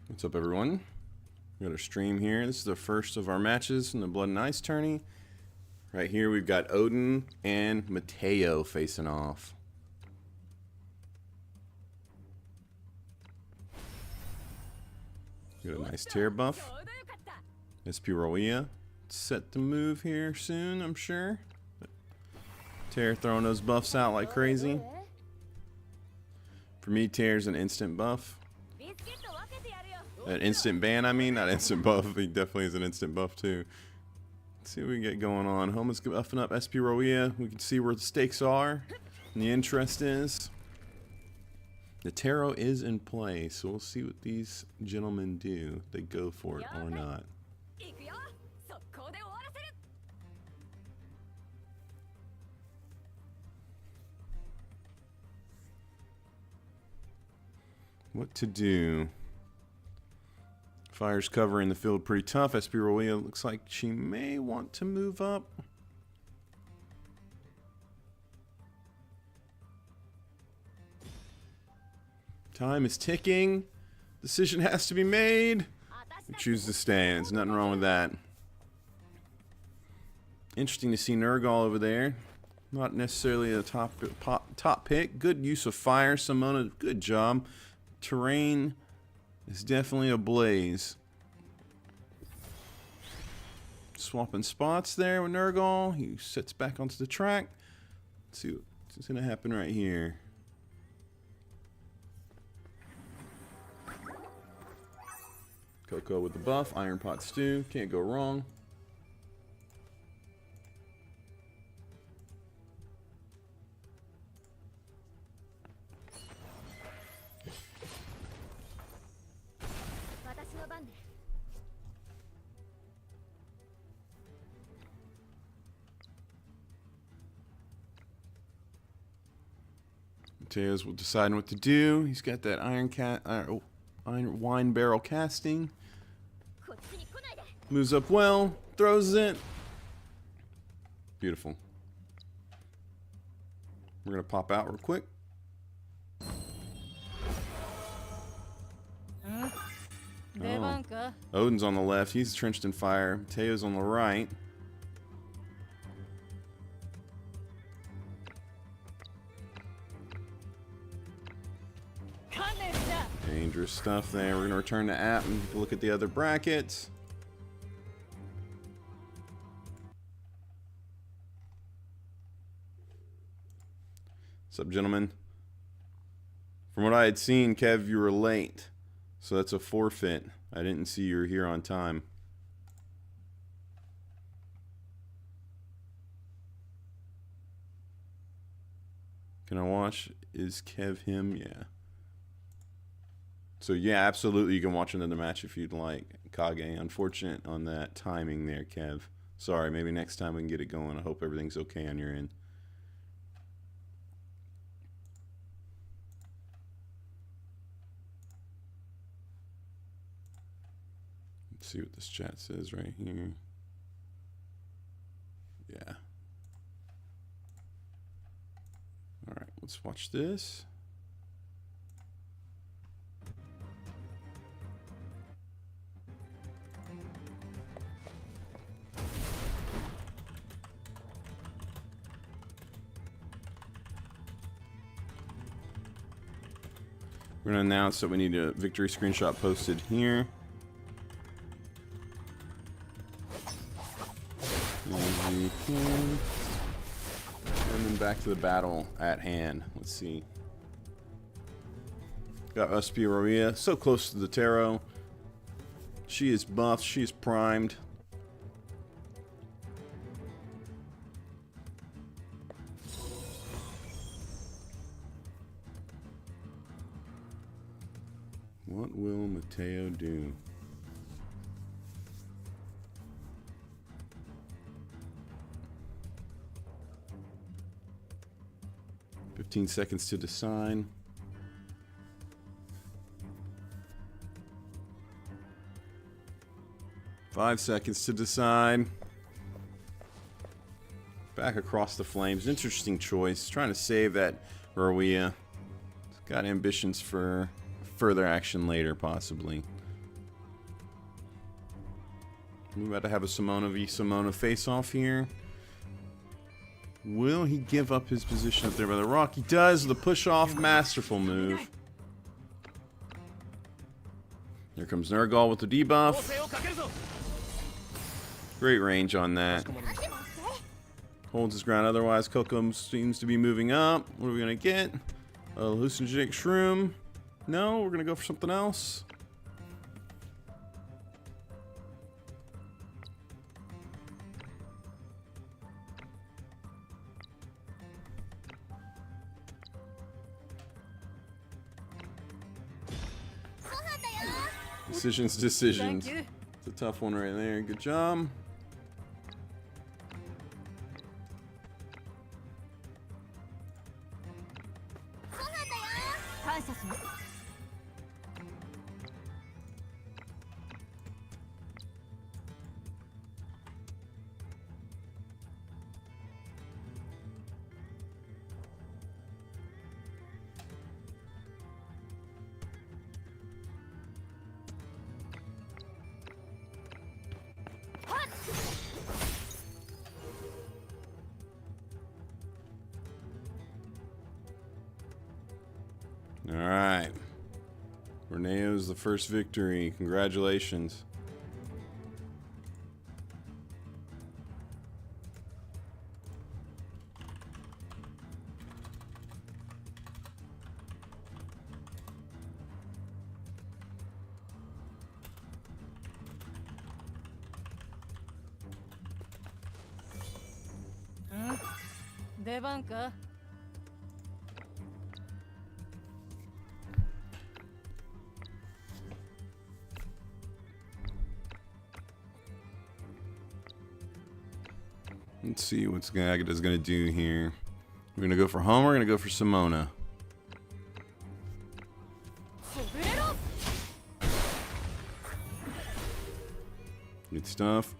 What's up, everyone? We got our stream here. This is the first of our matches in the Blood and Ice tourney. Right here we've got Odin and Mateo facing off. Got a nice tear buff. SP Roya set to move here soon, I'm sure. Tear throwing those buffs out like crazy. For me, Tear's an instant buff. An instant ban, I mean, not instant buff. He definitely is an instant buff too. Let's see what we can get going on. Homa's buffing up SP Roya. We can see where the stakes are and the interest is. The tarot is in play, so we'll see what these gentlemen do. If they go for it or not. What to do? Fire's covering the field pretty tough. SP Roya looks like she may want to move up. Time is ticking. Decision has to be made. We choose to stay. There's nothing wrong with that. Interesting to see Nurgle over there. Not necessarily a top pick. Good use of fire, Simona. Good job. Terrain is definitely ablaze. Swapping spots there with Nurgle. He sits back onto the track. Let's see what's going to happen right here. Coco with the buff. Iron Pot Stew. Can't go wrong. Mateo's deciding what to do. He's got that iron wine barrel casting. Moves up well, throws it. Beautiful. We're gonna pop out real quick. Oh. Odin's on the left. He's trenched in fire. Mateo's on the right. Dangerous stuff there. We're going to return to app and look at the other brackets. What's up, gentlemen? From what I had seen, Kev, you were late. So that's a forfeit. I didn't see you were here on time. Can I watch? Is Kev him? Yeah. So yeah, absolutely, you can watch another match if you'd like. Kage, unfortunate on that timing there, Kev. Sorry, maybe next time we can get it going. I hope everything's okay on your end. Let's see what this chat says right here. Yeah. All right, let's watch this. We're going to announce that we need a victory screenshot posted here. And then back to the battle at hand. Let's see. Got SP Roya so close to the tarot. She is buffed. She is primed. What will Mateo do? "15 seconds to decide." "5 seconds to decide." Back across the flames. Interesting choice. Trying to save that Roya. Got ambitions for further action later, possibly. We about to have a Simona v Simona face-off here. Will he give up his position up there by the rock? He does. The push-off, masterful move. Here comes Nurgle with the debuff. Great range on that. Holds his ground otherwise. Coco seems to be moving up. What are we going to get? A hallucinogenic shroom. No, we're going to go for something else. Decisions. It's a tough one right there. Good job. Alright. Reneo's the first victory. Congratulations. Let's see what Agata's gonna do here. We're gonna go for home, we're gonna go for Simona. Good stuff.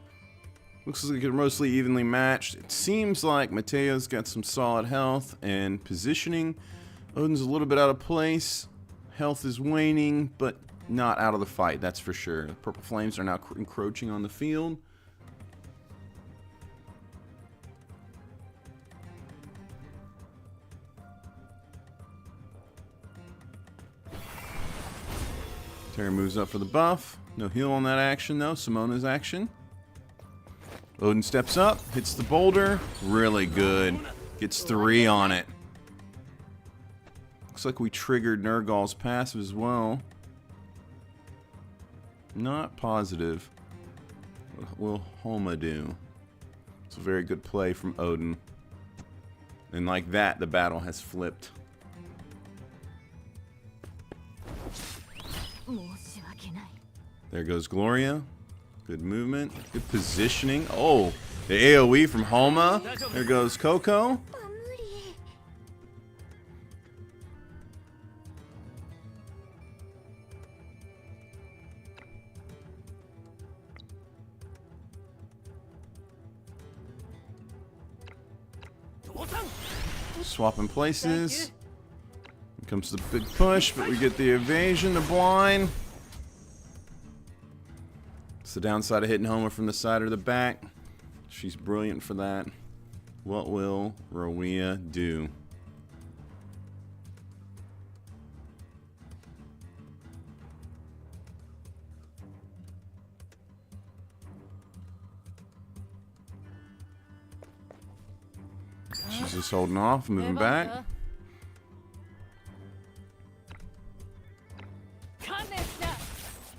Looks like it's mostly evenly matched. It seems like Mateo's got some solid health and positioning. Odin's a little bit out of place. Health is waning, but not out of the fight, that's for sure. The Purple Flames are now encroaching on the field. Terry moves up for the buff. No heal on that action though. Simona's action. Odin steps up, hits the boulder. Really good. Gets 3 on it. Looks like we triggered Nurgle's passive as well. Not positive. What will Homa do? It's a very good play from Odin. And like that, the battle has flipped. There goes Gloria. Good movement. Good positioning. Oh, the AoE from Homa. There goes Coco. Swapping places. Here comes the big push, but we get the evasion, the blind. It's the downside of hitting Homa from the side or the back. She's brilliant for that. What will Rowea do? She's just holding off, moving back.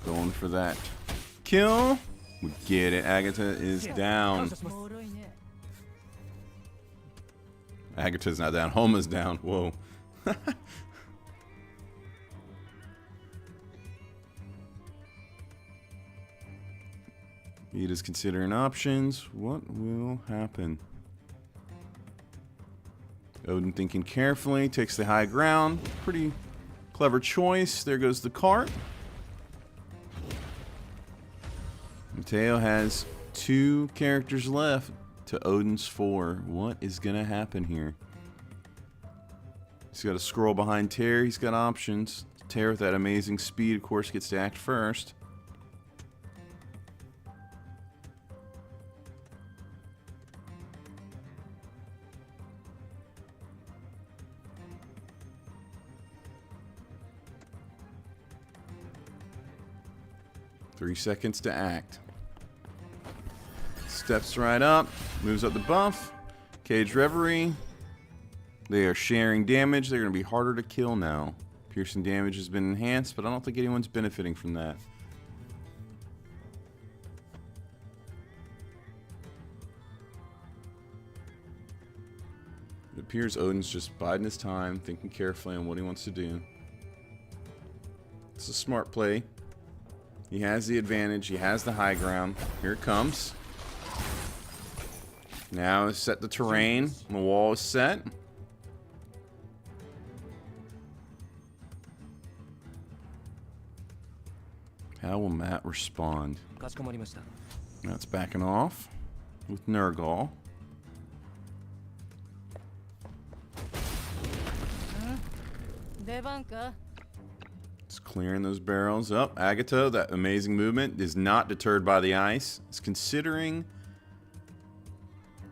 Going for that kill. We get it. Agatha is down. Agatha's not down. Homa's down. Whoa. Ida's considering options. What will happen? Odin thinking carefully. Takes the high ground. Pretty clever choice. There goes the cart. Mateo has 2 characters left to Odin's 4. What is gonna happen here? He's got a scroll behind Terry. He's got options. Terry with that amazing speed, of course, gets to act first. 3 seconds to act. Steps right up. Moves up the buff. Cage Reverie. They are sharing damage. They're going to be harder to kill now. Piercing damage has been enhanced, but I don't think anyone's benefiting from that. It appears Odin's just biding his time, thinking carefully on what he wants to do. It's a smart play. He has the advantage. He has the high ground. Here it comes. Now set the terrain. The wall is set. How will Matt respond? Now it's backing off with Nergal. It's clearing those barrels up. Agatha, that amazing movement, is not deterred by the ice. It's considering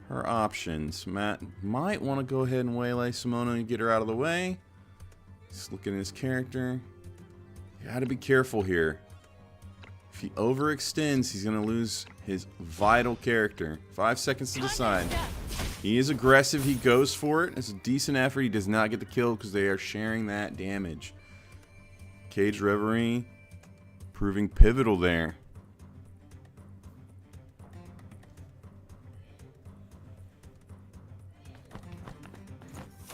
her options. Matt might want to go ahead and waylay Simona and get her out of the way. Just looking at his character. You gotta be careful here. If he overextends, he's gonna lose his vital character. 5 seconds to decide. He is aggressive. He goes for it. It's a decent effort. He does not get the kill because they are sharing that damage. Cage Reverie proving pivotal there.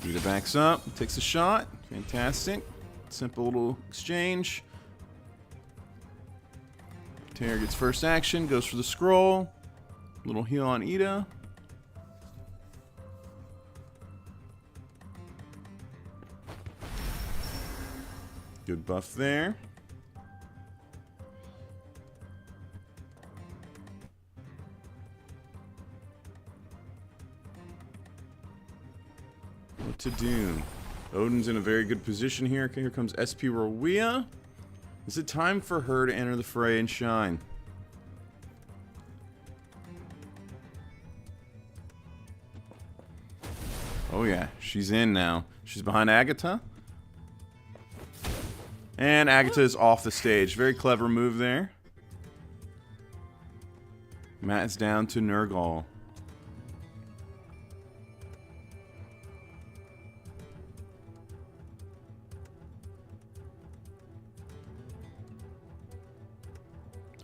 Rita backs up, takes a shot. Fantastic. Simple little exchange. Terra gets first action, goes for the scroll. Little heal on Ida. Good buff there. What to do? Odin's in a very good position here. Okay, here comes SP Rowea. Is it time for her to enter the fray and shine? Oh yeah, she's in now. She's behind Agatha. And Agatha is off the stage. Very clever move there. Matt's down to Nergal.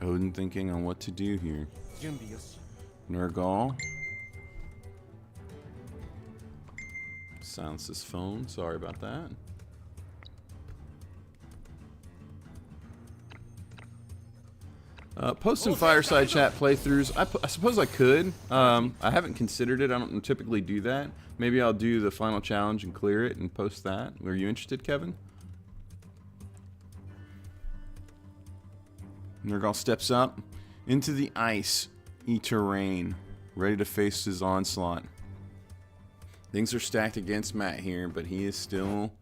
Odin thinking on what to do here. Nergal. Silence his phone. Sorry about that. Post some fireside chat playthroughs. I suppose I could. I haven't considered it. I don't typically do that. Maybe I'll do the final challenge and clear it and post that. Are you interested, Kevin? Nergal steps up into the ice terrain, ready to face his onslaught. Things are stacked against Matt here, but he is still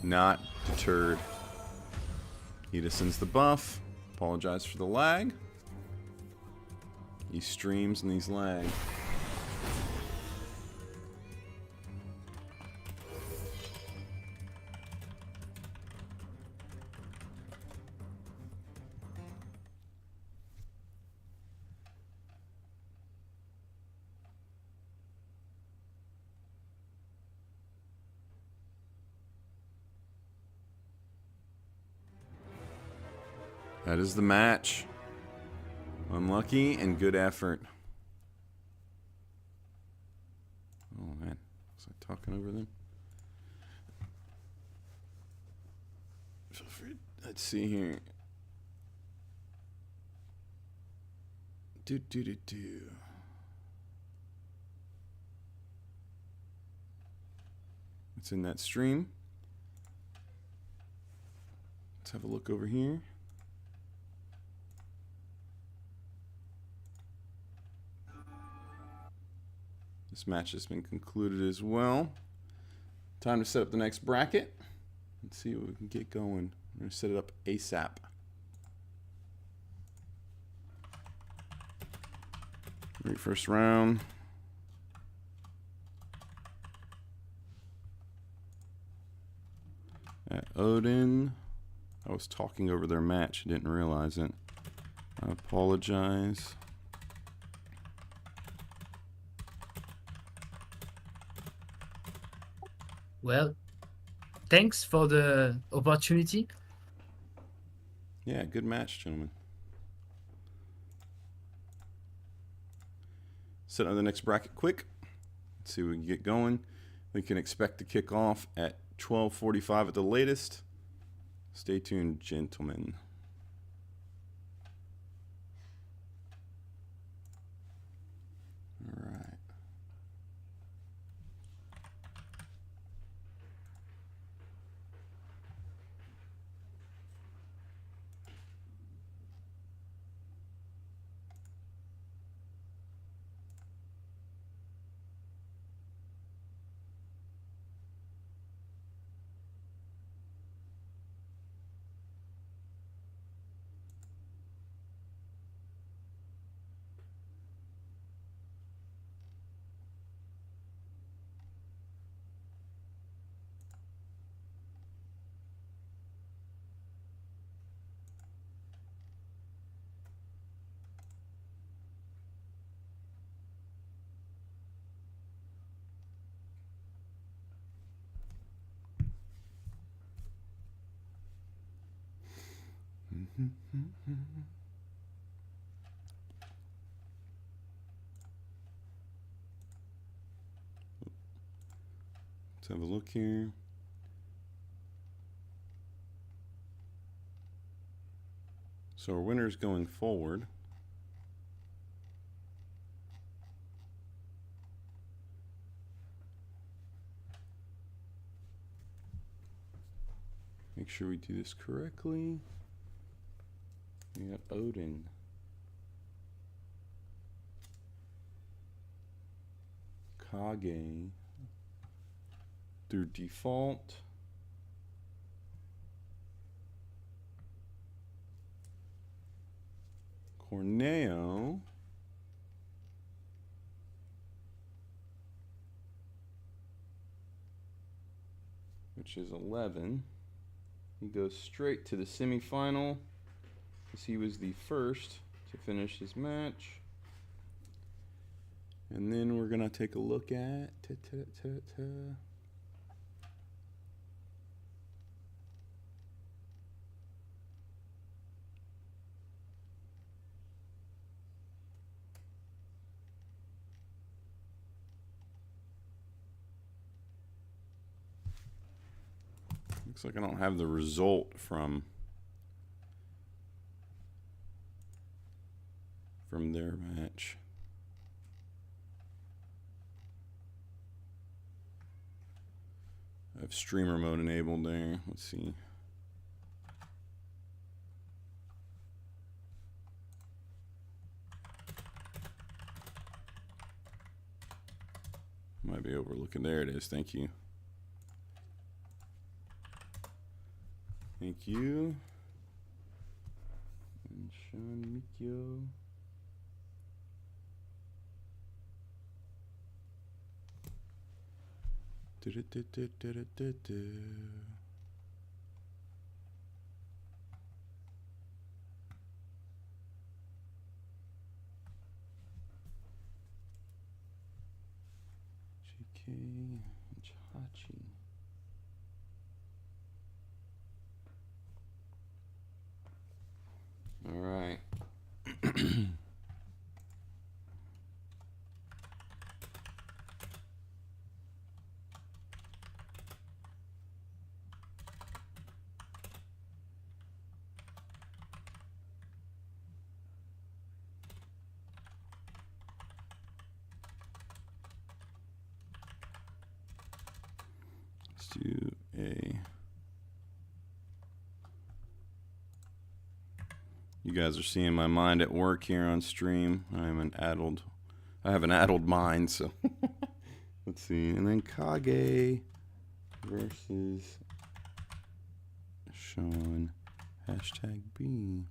not deterred. Ida sends the buff. Apologize for the lag. These streams and these lag. That is the match. Unlucky and good effort. Oh man, was I talking over them? Feel free. Let's see here. Do. It's in that stream. Let's have a look over here. This match has been concluded as well. Time to set up the next bracket. Let's see what we can get going. I'm going to set it up ASAP. Right, first round. At Odin. I was talking over their match. Didn't realize it. I apologize. Well, thanks for the opportunity. Yeah, good match, gentlemen. Set up the next bracket quick. Let's see if we can get going. We can expect to kick off at 12:45 at the latest. Stay tuned, gentlemen. All right. Let's have a look here. So our winner's going forward. Make sure we do this correctly. We got Odin. Kage. Through default. Corneo. Which is 11. He goes straight to the semifinal, because he was the first to finish his match. And then we're going to take a look at... Looks like I don't have the result from their match. I have streamer mode enabled there. Let's see. Might be overlooking. There it is. Thank you. Thank you. And Sean Mikio. JK Hachi. All right. Let's do a... You guys are seeing my mind at work here on stream. I have an addled mind, so let's see. And then Kage versus Sean #B.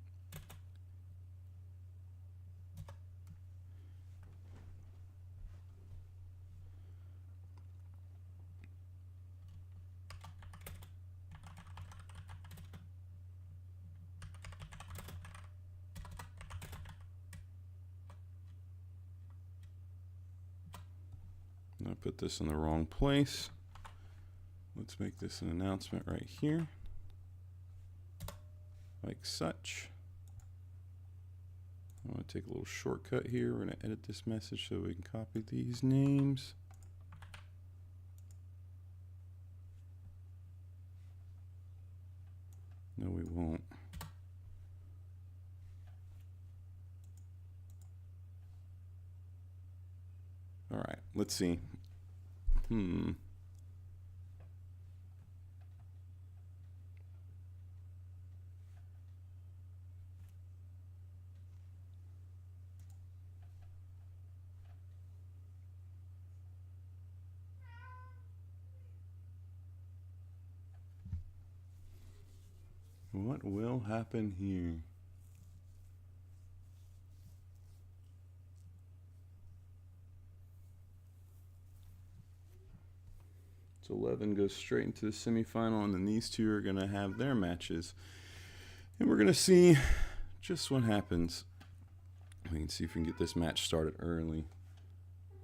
I put this in the wrong place. Let's make this an announcement right here. Like such. I want to take a little shortcut here. We're going to edit this message so we can copy these names. No, we won't. All right, let's see. What will happen here? So 11 goes straight into the semifinal, and then these two are going to have their matches. And we're going to see just what happens. We can see if we can get this match started early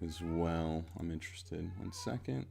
as well. I'm interested. 1 second.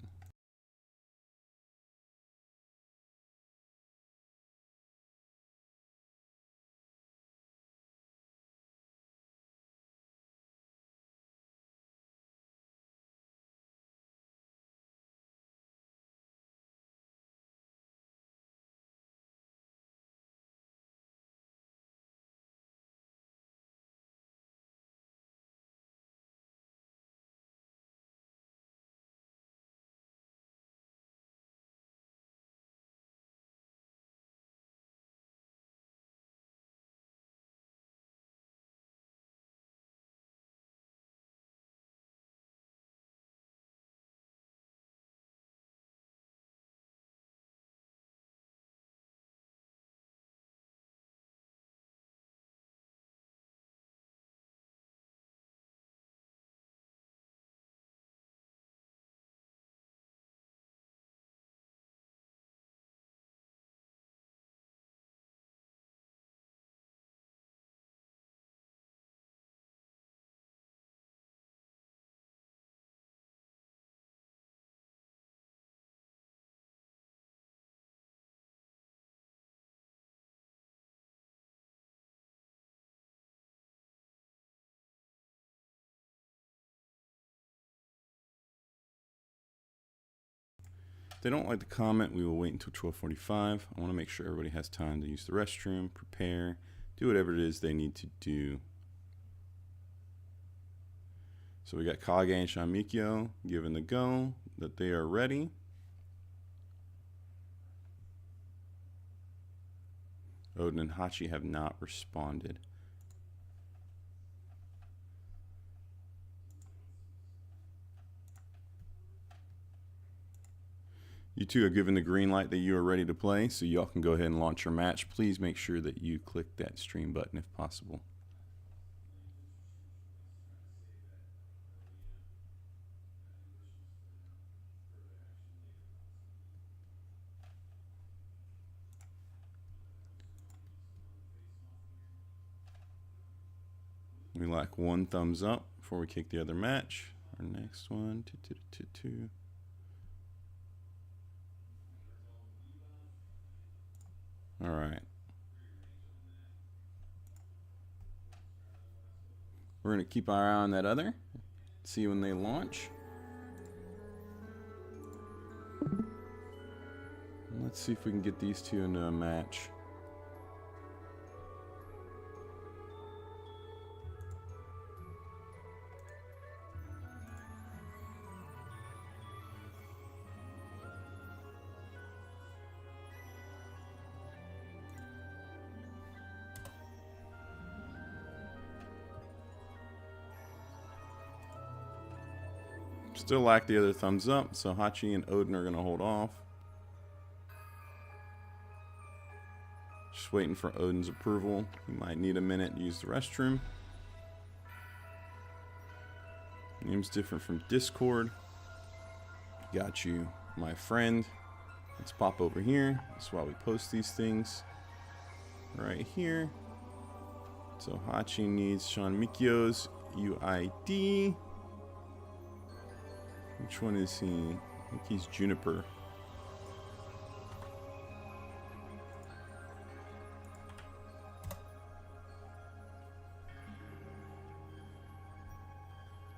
If they don't like the comment, we will wait until 12:45. I want to make sure everybody has time to use the restroom, prepare, do whatever it is they need to do. So we got Kage and Shamikyo giving the go that they are ready. Odin and Hachi have not responded. You two are given the green light that you are ready to play, so y'all can go ahead and launch your match. Please make sure that you click that stream button if possible. We like 1 thumbs up before we kick the other match. Our next one, 2. All right. We're going to keep our eye on that other. See when they launch. Let's see if we can get these two into a match. Still lack the other thumbs up, so Hachi and Odin are going to hold off. Just waiting for Odin's approval. He might need a minute to use the restroom. Name's different from Discord. Got you, my friend. Let's pop over here. That's why we post these things right here. So Hachi needs Sean Mikio's UID. Which one is he? I think he's Juniper.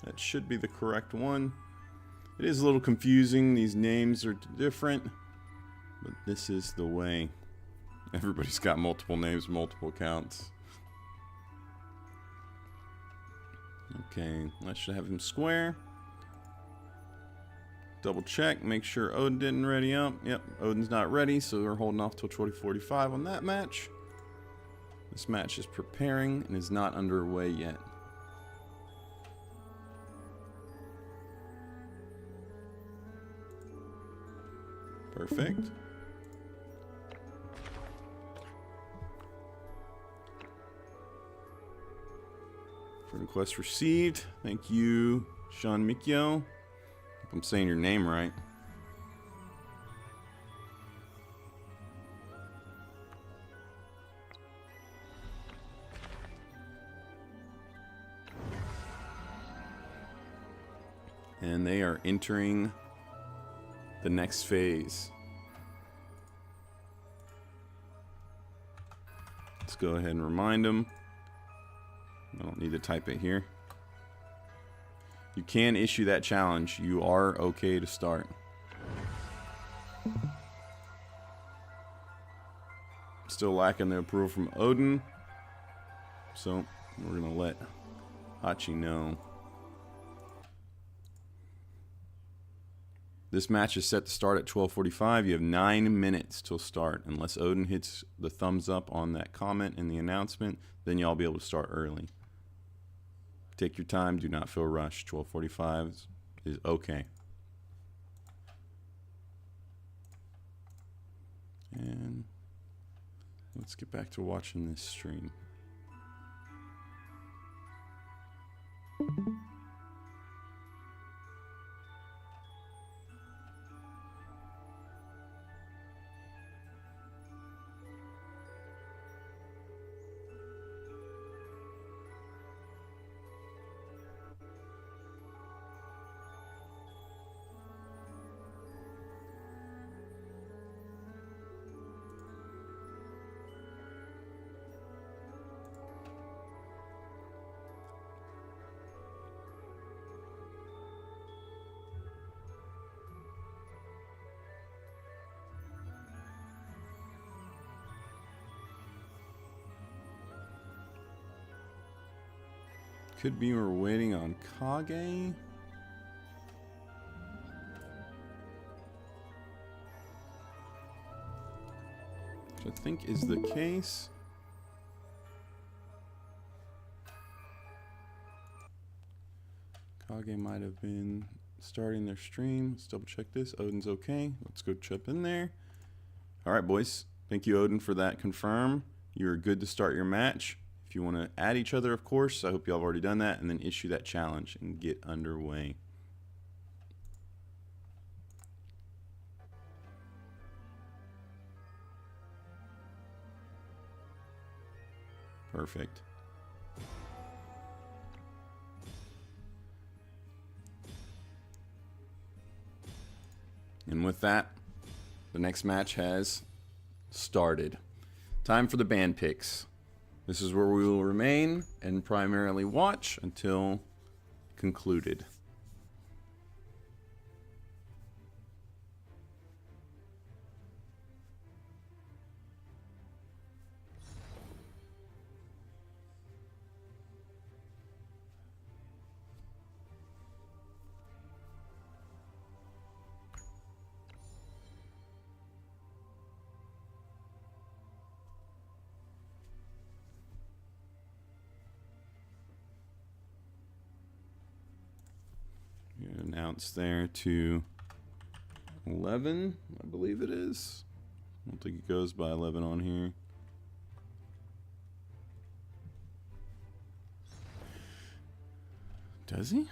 That should be the correct one. It is a little confusing. These names are different, but this is the way. Everybody's got multiple names, multiple accounts. Okay, I should have him square. Double check, make sure Odin didn't ready up. Yep, Odin's not ready, so we're holding off till 2045 on that match. This match is preparing and is not underway yet. Perfect. Friend request received. Thank you, Sean Mikio. Hope I'm saying your name right. And they are entering the next phase. Let's go ahead and remind them. I don't need to type it here. You can issue that challenge. You are okay to start. Still lacking the approval from Odin. So we're going to let Hachi know. This match is set to start at 12:45. You have 9 minutes till start. Unless Odin hits the thumbs up on that comment in the announcement, then y'all be able to start early. Take your time. Do not feel rushed. 12:45 is okay. And let's get back to watching this stream. Could be we're waiting on Kage. Which I think is the case. Kage might have been starting their stream. Let's double check this. Odin's okay. Let's go chip in there. Alright, boys. Thank you, Odin, for that confirm. You're good to start your match. If you want to add each other, of course, I hope you all have already done that, and then issue that challenge and get underway. Perfect. And with that, the next match has started. Time for the band picks. This is where we will remain and primarily watch until concluded. Announced there to 11, I believe it is. I don't think it goes by 11 on here. Does he?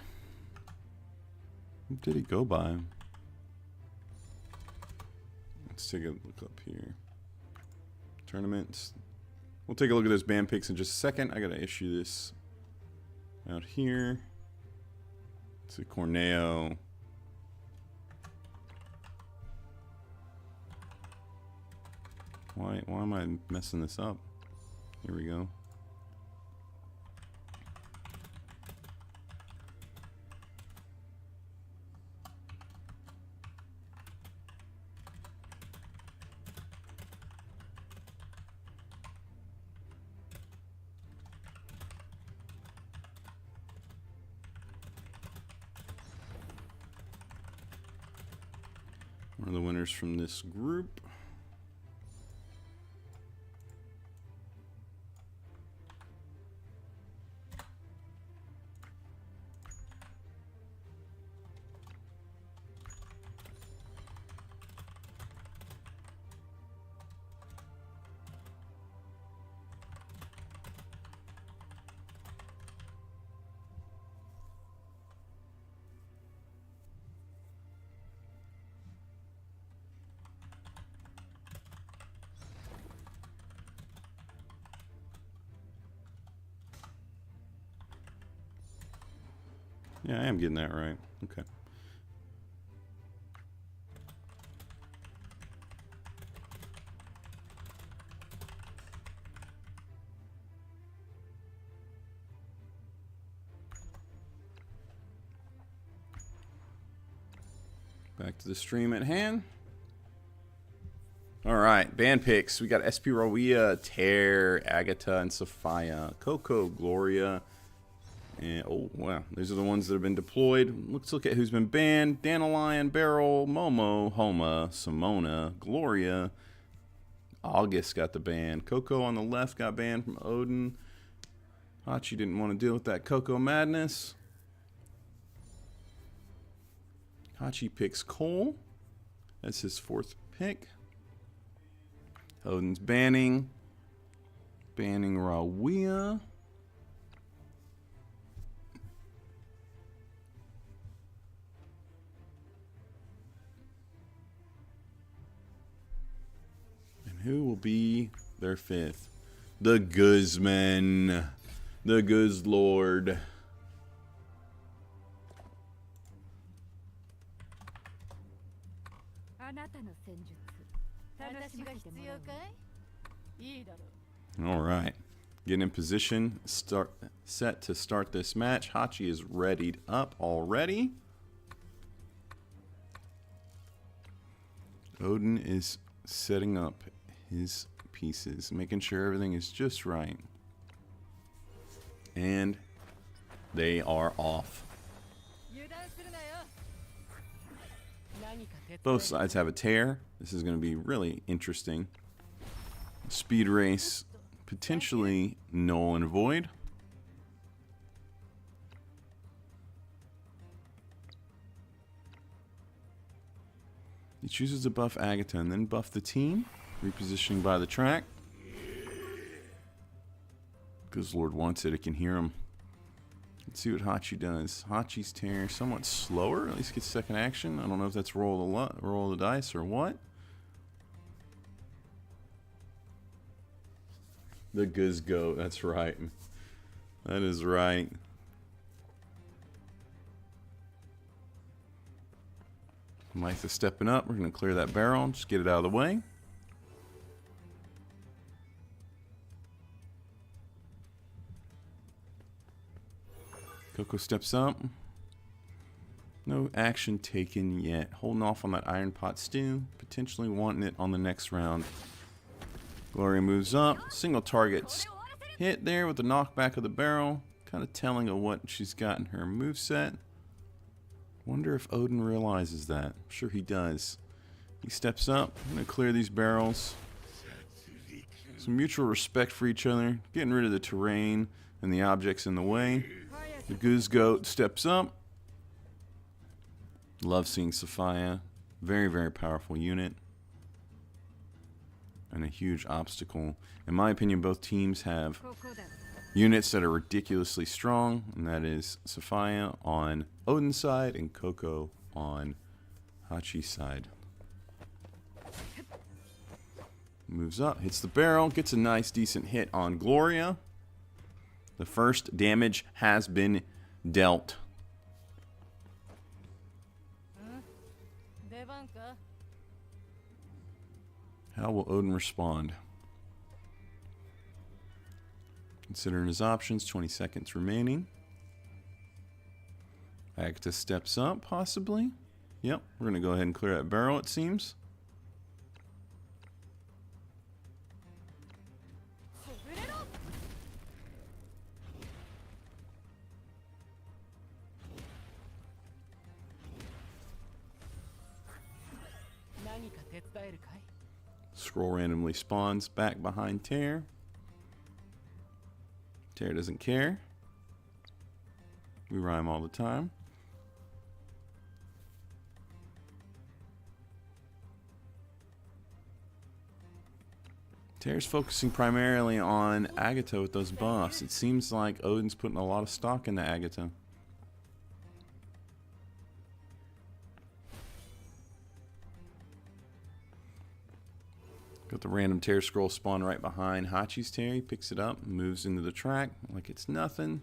What did he go by? Let's take a look up here. Tournaments. We'll take a look at those band picks in just a second. I gotta issue this out here. It's a Corneo Why am I messing this up? Here we go. One of the winners from this group. Yeah, I am getting that right. Okay. Back to the stream at hand. All right, band picks. We got Espiroia, Tear, Agatha, and Sophia. Coco, Gloria. And, oh, wow. These are the ones that have been deployed. Let's look at who's been banned. Dandelion, Beryl, Momo, Homa, Simona, Gloria. August got the ban. Coco on the left got banned from Odin. Hachi didn't want to deal with that Coco madness. Hachi picks Cole. That's his 4th pick. Odin's banning. Banning Rawia. Who will be their 5th? The Guzman. The Guz Lord. Alright. Getting in position. Set to start this match. Hachi is readied up already. Odin is setting up his pieces, making sure everything is just right. And they are off. Both sides have a tear. This is going to be really interesting. Speed race, potentially null and void. He chooses to buff Agatha and then buff the team. Repositioning by the track. Because Lord wants it, it can hear him. Let's see what Hachi does. Hachi's tear somewhat slower. At least gets second action. I don't know if that's roll the dice or what. The Guz Goat. That's right. That is right. Mytha stepping up. We're going to clear that barrel. Just get it out of the way. Coco steps up. No action taken yet. Holding off on that Iron Pot Stew. Potentially wanting it on the next round. Gloria moves up. Single target hit there with the knockback of the barrel. Kind of telling of what she's got in her moveset. Wonder if Odin realizes that. I'm sure he does. He steps up. I'm going to clear these barrels. Some mutual respect for each other. Getting rid of the terrain and the objects in the way. The Guz Goat steps up. Love seeing Sophia. Very, very powerful unit. And a huge obstacle. In my opinion, both teams have units that are ridiculously strong. And that is Sophia on Odin's side and Coco on Hachi's side. Moves up, hits the barrel, gets a nice, decent hit on Gloria. The first damage has been dealt. How will Odin respond? Considering his options, 20 seconds remaining. Agatha steps up, possibly. Yep, we're going to go ahead and clear that barrel, it seems. Scroll randomly spawns back behind Tear. Tear doesn't care. We rhyme all the time. Tear's focusing primarily on Agatha with those buffs. It seems like Odin's putting a lot of stock into Agatha. Got the random Tear scroll spawn right behind Hachi's Tear. He picks it up, moves into the track like it's nothing.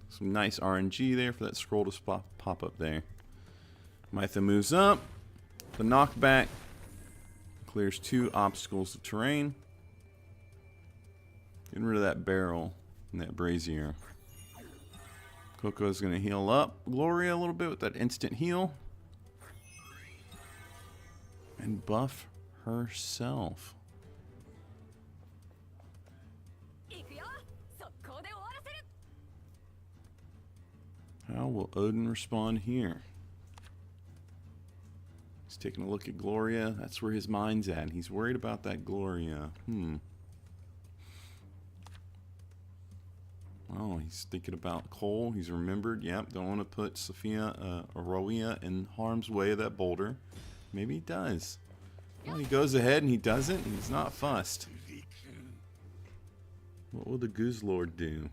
Some nice RNG there for that scroll to pop up there. Mytha moves up. The knockback clears 2 obstacles of terrain. Getting rid of that barrel and that brazier. Coco's going to heal up Gloria a little bit with that instant heal. And buff herself. How will Odin respond here? He's taking a look at Gloria. That's where his mind's at. He's worried about that Gloria. Oh, he's thinking about Cole. He's remembered. Yep, don't want to put Sophia Aroia in harm's way of that boulder. Maybe he does. Well, he goes ahead and he doesn't. He's not fussed. What will the Goose Lord do?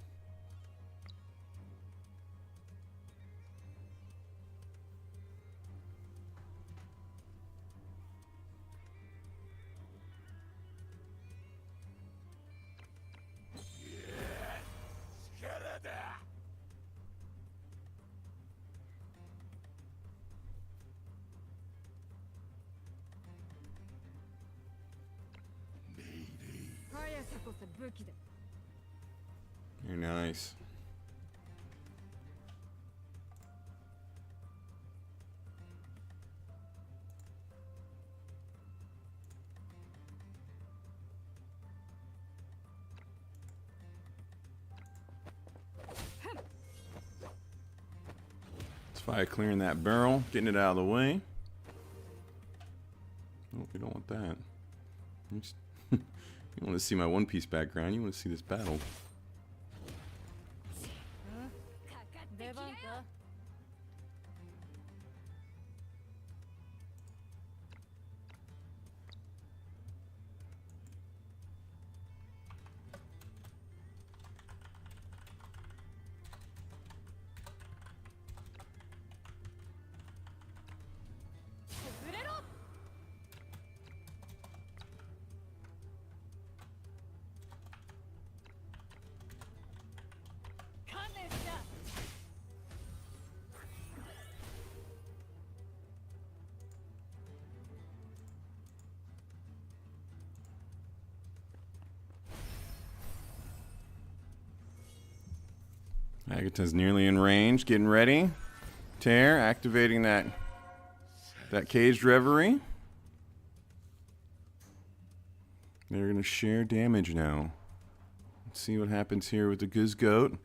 Very nice. It's fire clearing that barrel, getting it out of the way. Oh, we don't want that. You want to see my One Piece background, you want to see this battle. Agatha's nearly in range, getting ready. Tear, activating that caged reverie. They're gonna share damage now. Let's see what happens here with the Goose Goat.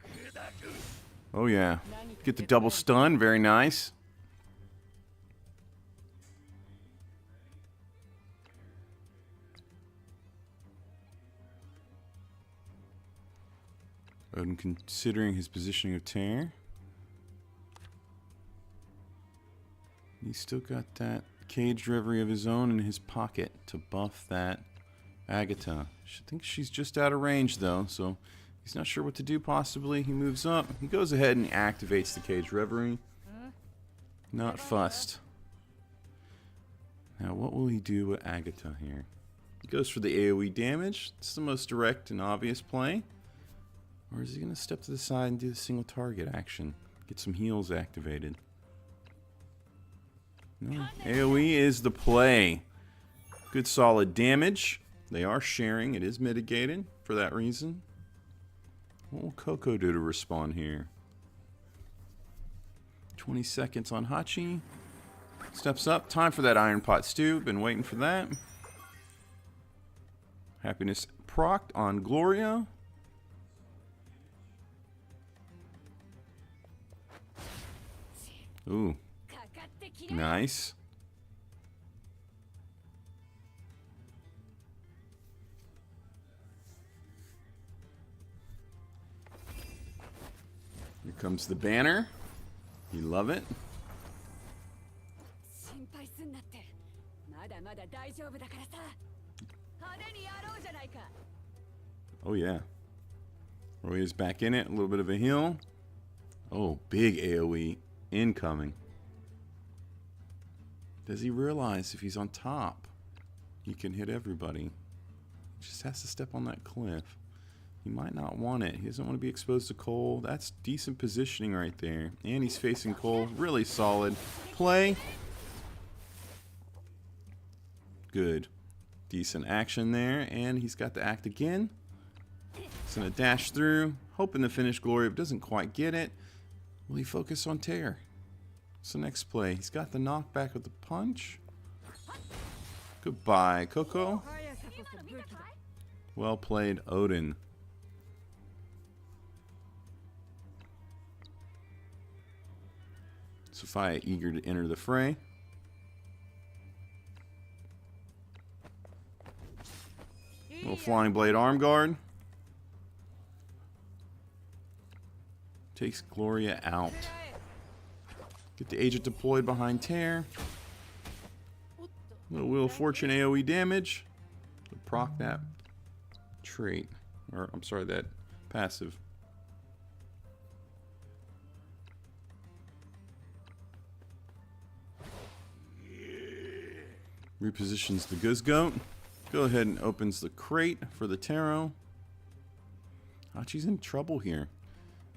Oh yeah. Get the double stun, very nice. Odin considering his positioning of Tear. He's still got that caged reverie of his own in his pocket to buff that Agatha. I think she's just out of range though, so he's not sure what to do possibly. He moves up. He goes ahead and activates the caged reverie. Not fussed. Now what will he do with Agatha here? He goes for the AoE damage. It's the most direct and obvious play. Or is he going to step to the side and do the single target action? Get some heals activated. No, AoE is the play. Good solid damage. They are sharing. It is mitigated for that reason. What will Coco do to respawn here? 20 seconds on Hachi. Steps up. Time for that Iron Pot Stew. Been waiting for that. Happiness procced on Gloria. Ooh. Nice. Here comes the banner. You love it. Oh yeah. Roy is back in it. A little bit of a heal. Oh, big AoE incoming. Does he realize if he's on top, he can hit everybody? He just has to step on that cliff. He might not want it. He doesn't want to be exposed to Cole. That's decent positioning right there. And he's facing Cole. Really solid play. Good. Decent action there. And he's got the act again. He's going to dash through. Hoping to finish Gloria, but doesn't quite get it. Will he focus on Tear? So next play. He's got the knockback with the punch. Goodbye, Coco. Well played, Odin. Sophia eager to enter the fray. Little Flying Blade arm guard. Takes Gloria out. Get the agent deployed behind Tear. Little Wheel of Fortune AoE damage. To proc that trait. Or, I'm sorry, that passive. Repositions the Guzgoat. Go ahead and opens the crate for the tarot. Hachi's in trouble here.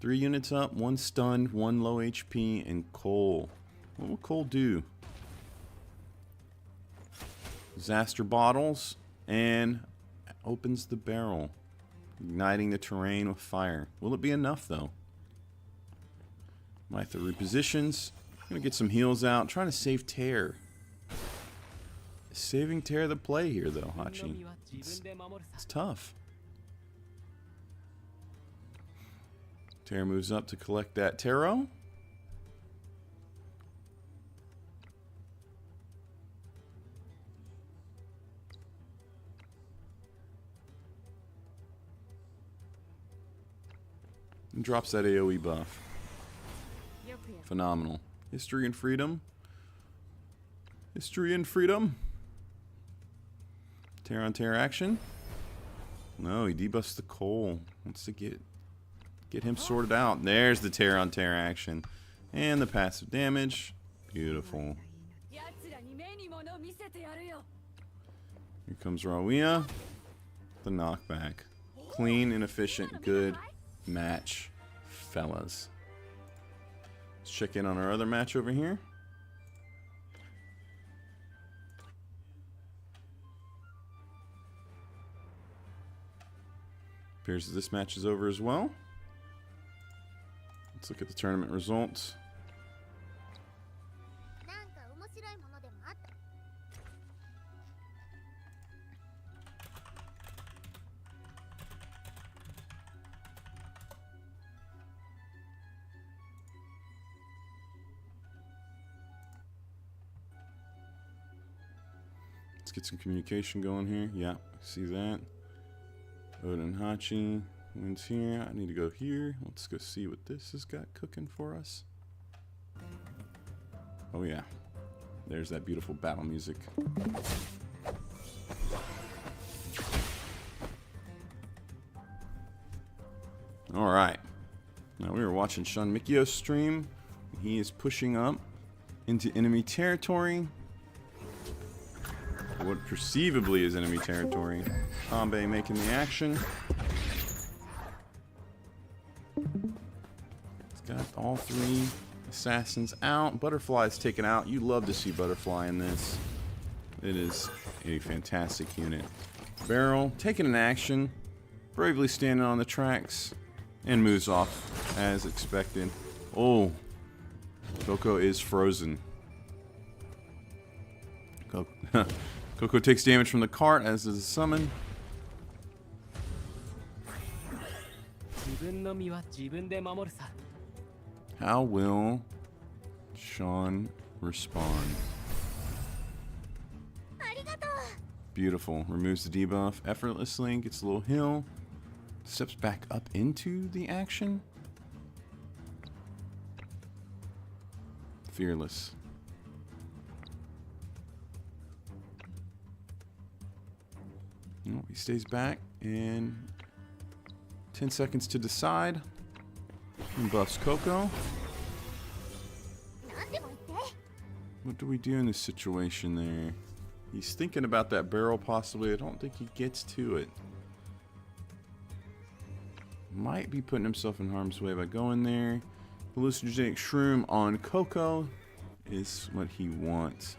3 units up, 1 stunned, 1 low HP, and Cole. What will Cole do? Disaster bottles and opens the barrel, igniting the terrain with fire. Will it be enough though? Mytha repositions. Gonna get some heals out. Trying to save Tear. Saving Tear the play here though, Hachi. It's tough. Tear moves up to collect that tarot. And drops that AoE buff. Phenomenal. History and freedom. History and freedom. Tear on tear action. No, he debuffs the Cole. Wants to get him sorted out. There's the tear on tear action. And the passive damage. Beautiful. Here comes Rawia. The knockback. Clean and efficient. Good match, fellas. Let's check in on our other match over here. Appears that this match is over as well. Let's look at the tournament results. Let's get some communication going here. Yeah, see that. Odin Hachi wins here. I need to go here. Let's go see what this has got cooking for us. Oh yeah. There's that beautiful battle music. Alright. Now we were watching Sean Mikio's stream. He is pushing up into enemy territory. What perceivably is enemy territory. Tombe making the action. He's got all 3 assassins out. Butterfly's taken out. You love to see Butterfly in this. It is a fantastic unit. Barrel taking an action, bravely standing on the tracks, and moves off as expected. Oh, Coco is frozen. Coco takes damage from the cart, as does the summon. How will Sean respond? Beautiful. Removes the debuff effortlessly, gets a little heal, steps back up into the action. Fearless. No, he stays back, and 10 seconds to decide. And buffs Coco. What do we do in this situation there? He's thinking about that barrel possibly. I don't think he gets to it. Might be putting himself in harm's way by going there. Hallucinogenic Shroom on Coco is what he wants.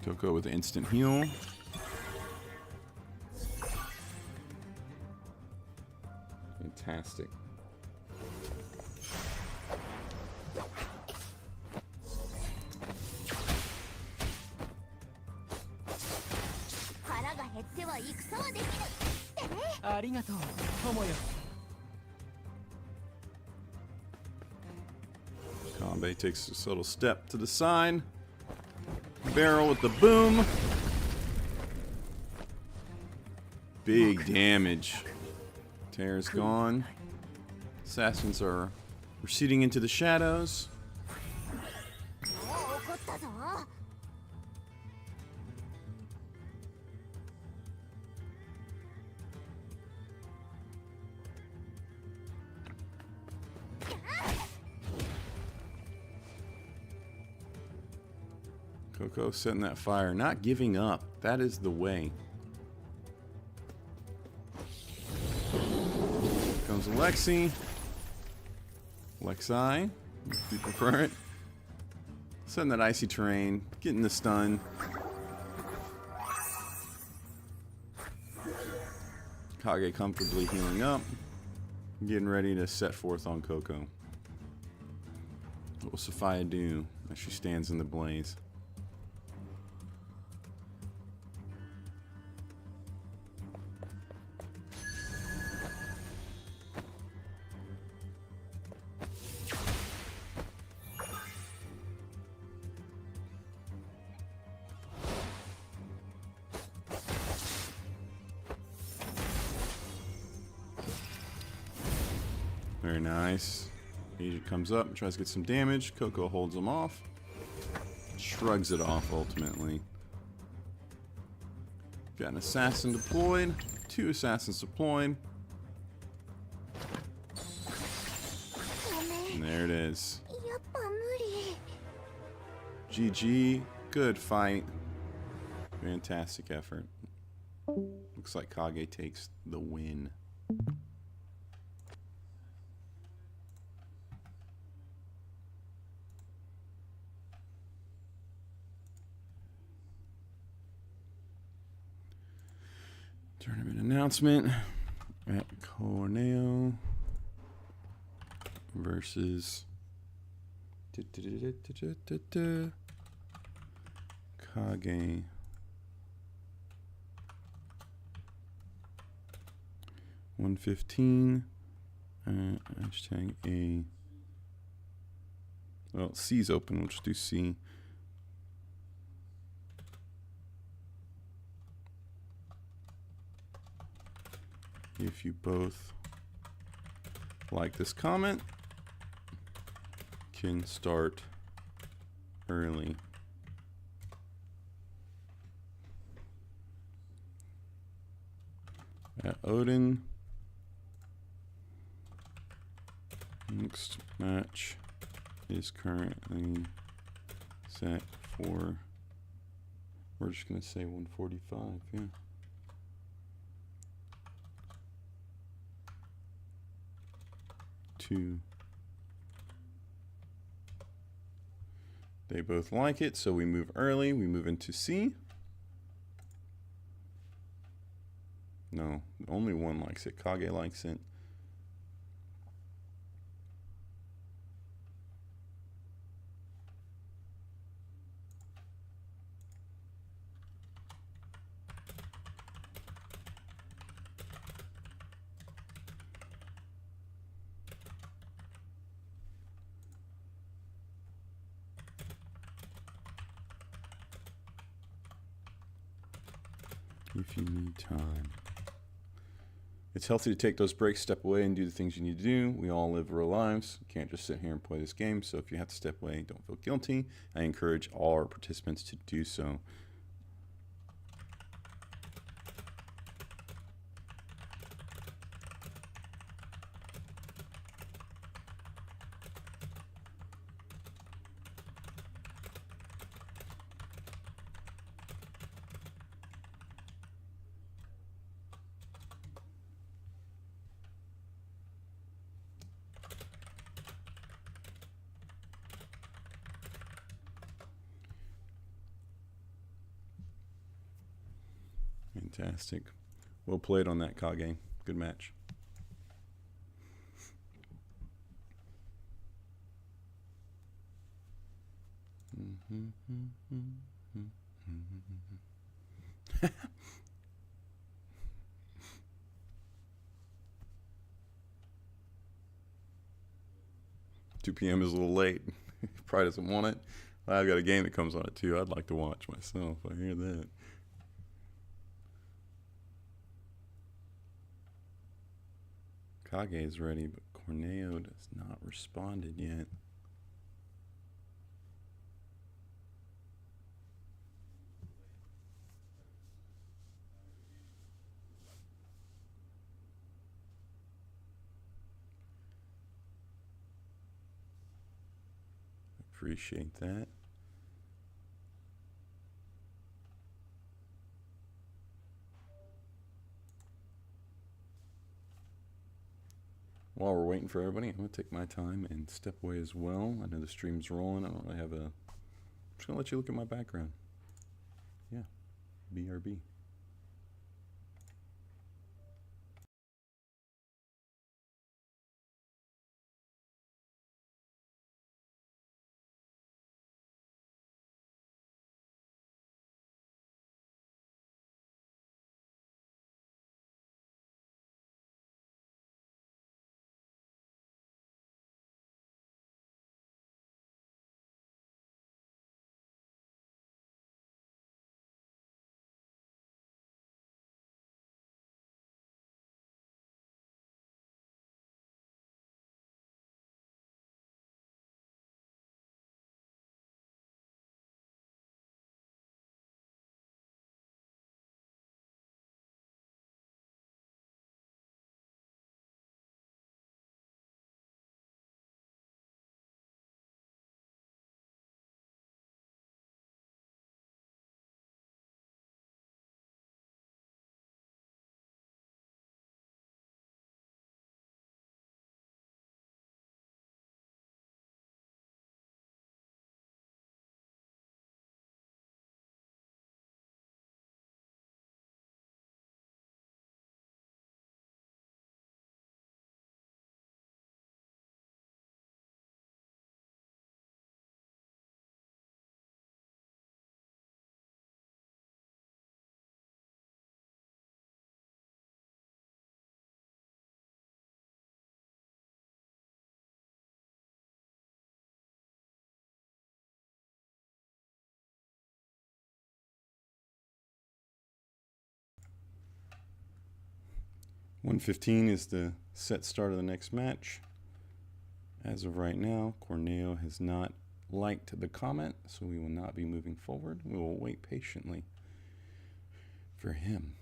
Coco with instant heal. Fantastic. Kanbei takes a subtle step to the side. Barrel with the boom. Big damage. Terra's gone. Assassins are receding into the shadows. Coco setting that fire, not giving up. That is the way. Here comes Alexi. Alexi, if you prefer it. Setting that icy terrain, getting the stun. Kage comfortably healing up. Getting ready to set forth on Coco. What will Sophia do as she stands in the blaze? Very nice. Agent comes up and tries to get some damage. Coco holds him off. Shrugs it off ultimately. Got an assassin deployed. 2 assassins deployed. And there it is. GG. Good fight. Fantastic effort. Looks like Kage takes the win. Tournament announcement at Corneo versus Kage. 115. Hashtag A. Well, C's open. We'll just do C. If you both like this comment, can start early. At Odin. Next match is currently set for We're just going to say 145, yeah. Two. They both like it, so we move early. We move into C. No, only one likes it. Kage likes it. If you need time. It's healthy to take those breaks, step away, and do the things you need to do. We all live real lives. You can't just sit here and play this game. So if you have to step away, don't feel guilty. I encourage all our participants to do so. Fantastic. Well played on that, Kage. Good match. Two p.m. is a little late. Probably doesn't want it. I've got a game that comes on it too. I'd like to watch myself. I hear that. Kage is ready, but Corneo has not responded yet. Appreciate that. While we're waiting for everybody, I'm going to take my time and step away as well. I know the stream's rolling. I don't really have a... I'm just going to let you look at my background. Yeah, BRB. .115 is the set start of the next match. As of right now, Corneo has not liked the comment, so we will not be moving forward. We will wait patiently for him.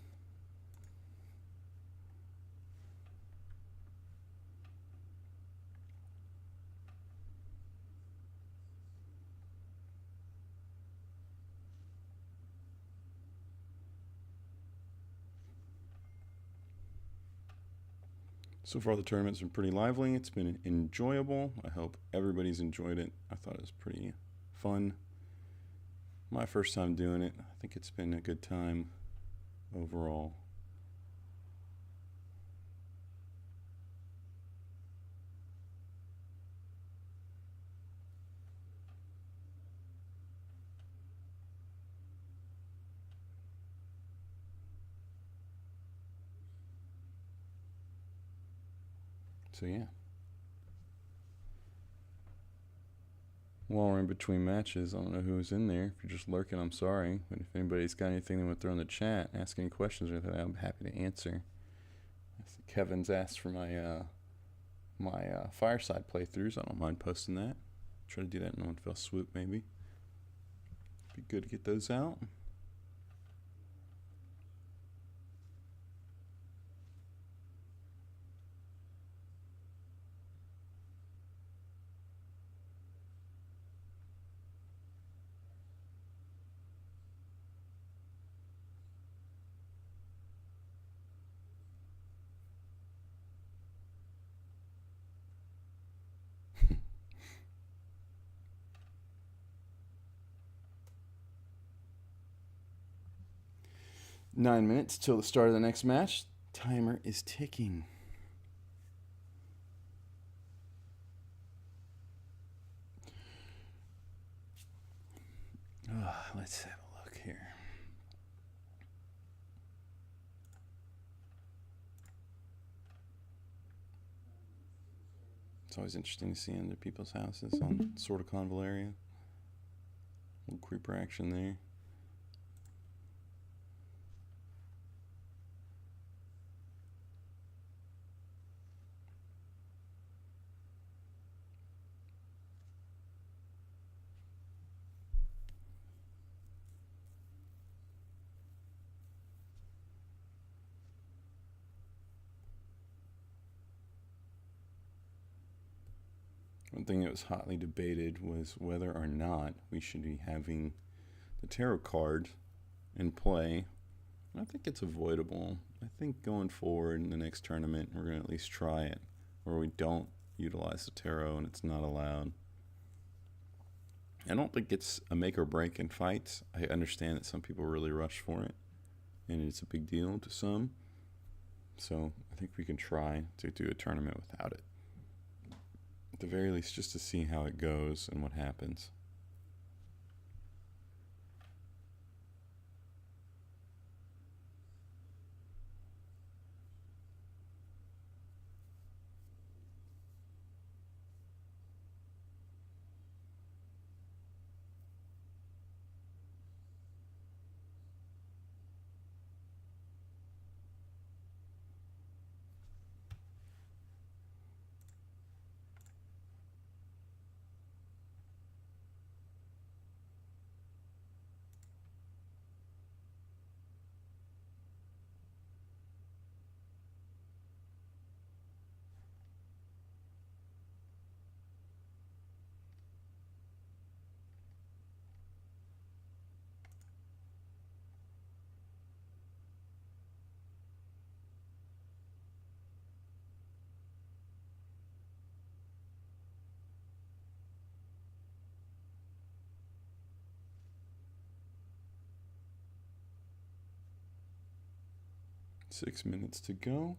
So far the tournament's been pretty lively. It's been enjoyable. I hope everybody's enjoyed it. I thought it was pretty fun. My first time doing it. I think it's been a good time overall. So yeah. While we're in between matches, I don't know who's in there. If you're just lurking, I'm sorry. But if anybody's got anything they want to throw in the chat, ask any questions or anything, I'm happy to answer. I see Kevin's asked for my fireside playthroughs. I don't mind posting that. Try to do that in one fell swoop, maybe. Be good to get those out. Nine minutes till the start of the next match. Timer is ticking. Let's have a look here. It's always interesting to see other people's houses on sort of Convallaria. Little creeper action there. One thing that was hotly debated was whether or not we should be having the tarot card in play. I think it's avoidable. I think going forward in the next tournament, we're going to at least try it, where we don't utilize the tarot and it's not allowed. I don't think it's a make or break in fights. I understand that some people really rush for it, and it's a big deal to some. So I think we can try to do a tournament without it. At the very least, just to see how it goes and what happens. Six minutes to go.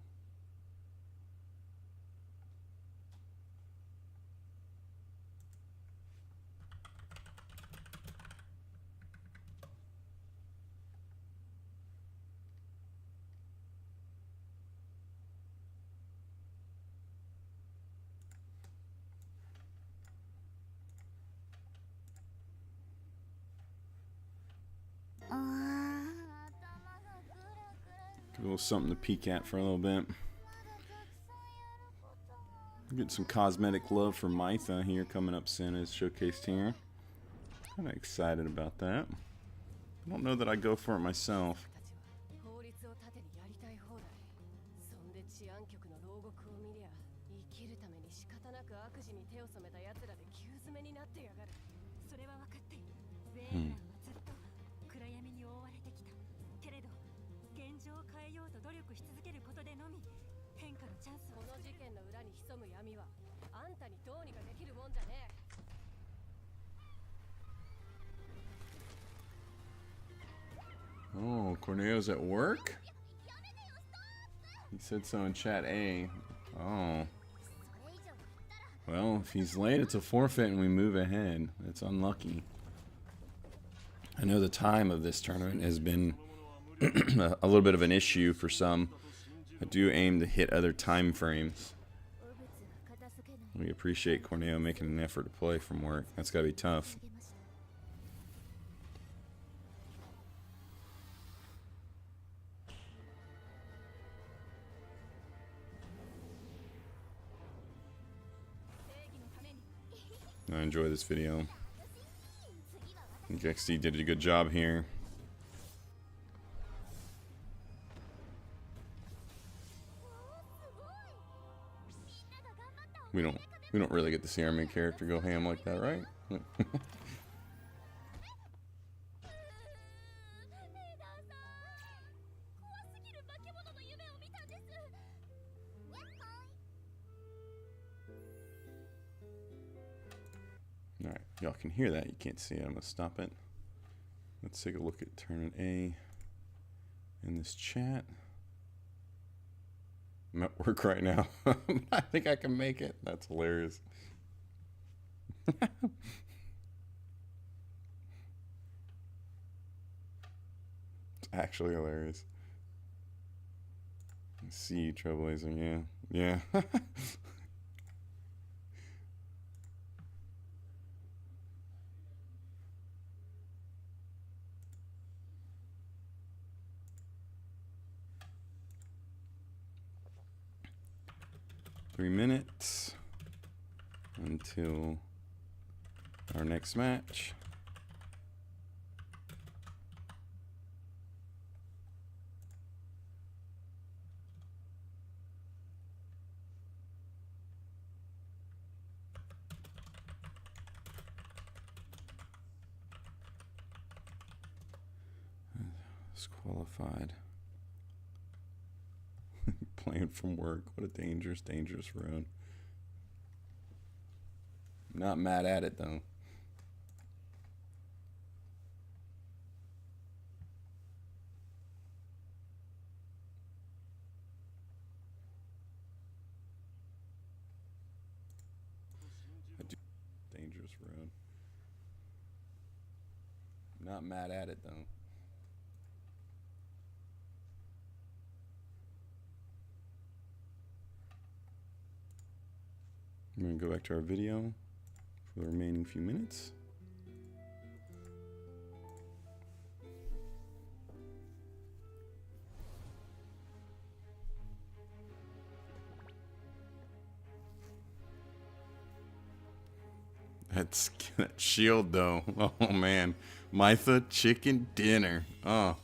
Give a little something to peek at for a little bit. Get some cosmetic love for Mytha here coming up soon as showcased here. Kind of excited about that. I don't know that I go for it myself. Oh, Corneo's at work? He said so in chat A. Oh. Well, if he's late, it's a forfeit and we move ahead. That's unlucky. I know the time of this tournament has been a little bit of an issue for some. I do aim to hit other time frames. We appreciate Corneo making an effort to play from work. That's got to be tough. I enjoy this video. I think XD did a good job here. We don't really get to see our main character go ham like that, right? Alright, y'all can hear that. You can't see it. I'm going to stop it. Let's take a look at Tournament A in this chat. I'm at work right now. I think I can make it. That's hilarious. It's actually hilarious. I see you, Trailblazer. Yeah. Yeah. 3 minutes until our next match. Disqualified. Playing from work. What a dangerous road. I'm not mad at it though. Dangerous road. I'm not mad at it though. I'm going to go back to our video for the remaining few minutes. That shield though. Oh man. Mytha chicken dinner. Oh.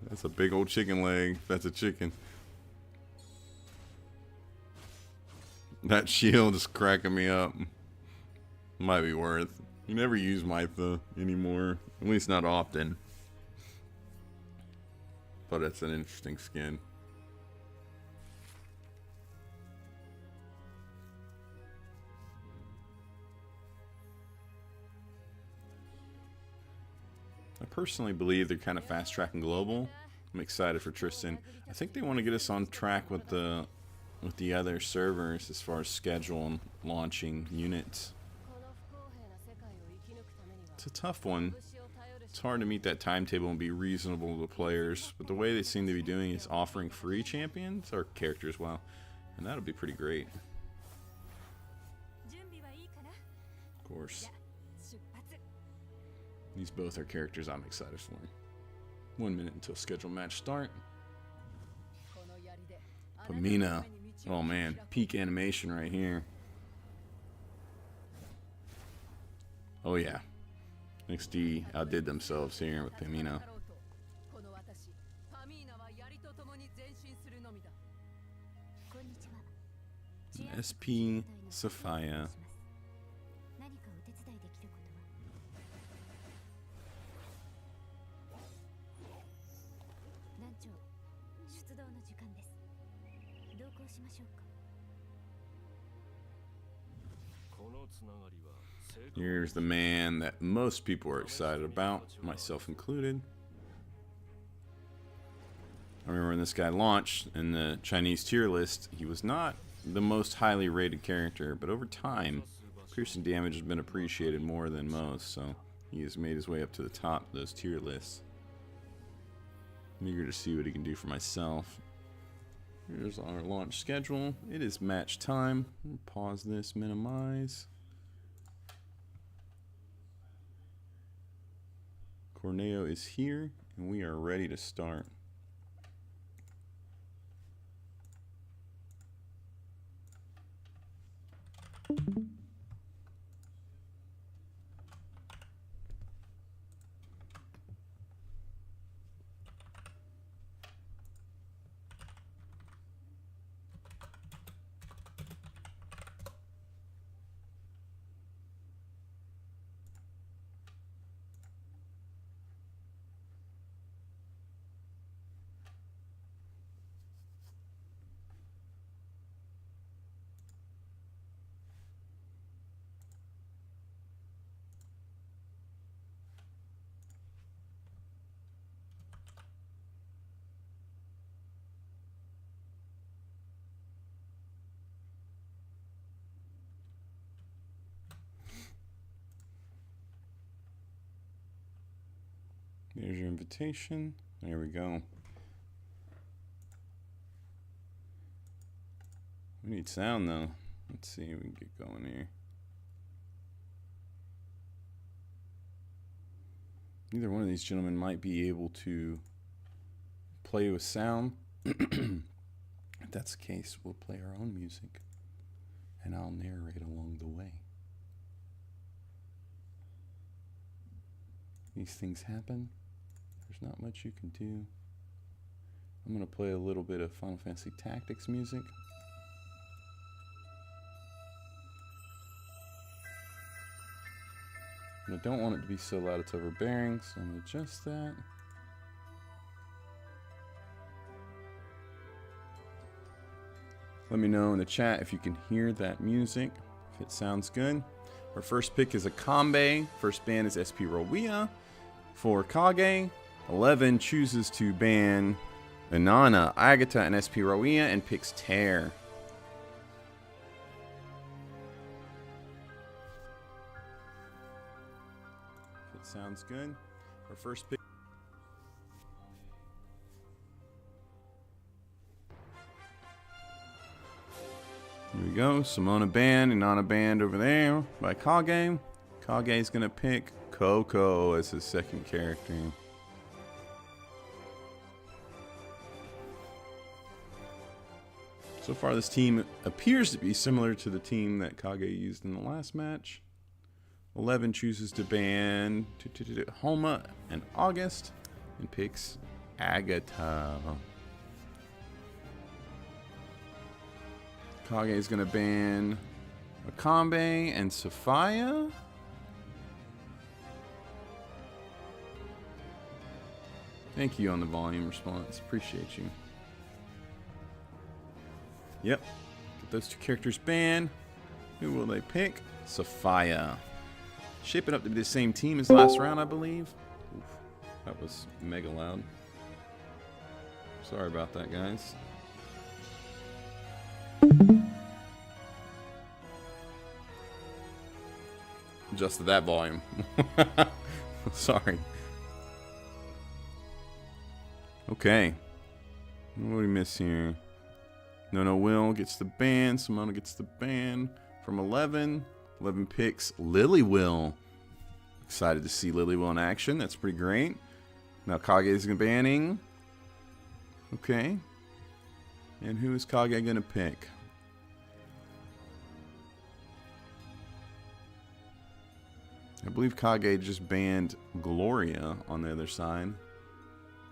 That's a big old chicken leg. That's a chicken. That shield is cracking me up. Might be worth. You never use Mytha anymore. At least not often. But it's an interesting skin. I personally believe they're kind of fast tracking global. I'm excited for Tristan. I think they want to get us on track with the other servers as far as schedule and launching units. It's a tough one. It's hard to meet that timetable and be reasonable to players, but the way they seem to be doing is offering free champions or characters, well, and that'll be pretty great. Of course. These both are characters I'm excited for. 1 minute until scheduled match start. Pamina. Oh man, peak animation right here. Oh yeah. XD outdid themselves here with Pamina. SP Sophia. Here's the man that most people are excited about, myself included. I remember when this guy launched in the Chinese tier list, he was not the most highly rated character, but over time, piercing damage has been appreciated more than most, so he has made his way up to the top of those tier lists. I'm eager to see what he can do for myself. Here's our launch schedule. It is match time. Pause this, minimize. Corneo is here, and we are ready to start. There's your invitation. There we go. We need sound though. Let's see if we can get going here. Either one of these gentlemen might be able to play with sound. If that's the case, we'll play our own music and I'll narrate along the way. These things happen. There's not much you can do. I'm going to play a little bit of Final Fantasy Tactics music. And I don't want it to be so loud it's overbearing, so I'm going to adjust that. Let me know in the chat if you can hear that music, if it sounds good. Our first pick is a Kanbei. First ban is SP Rowiya. For Kage, 11 chooses to ban Inanna, Agata, and SP Rowiya and picks Tear. If it sounds good. Our first pick. Here we go. Simona band, Inanna band over there by Kage. Kage's gonna pick Coco as his second character. So far this team appears to be similar to the team that Kage used in the last match. 11 chooses to ban Homa and August and picks Agata. Kage is going to ban Akambe and Sophia. Thank you on the volume response. Appreciate you. Yep. Get those two characters banned. Who will they pick? Sophia. Shaping up to be the same team as last round, I believe. Oof, that was mega loud. Sorry about that, guys. Adjusted that volume. Sorry. Okay. What do we miss here? No Will gets the ban. Simona gets the ban from 11. 11 picks Lily Will. Excited to see Lily Will in action. That's pretty great. Now Kage is banning. Okay. And who is Kage going to pick? I believe Kage just banned Gloria on the other side.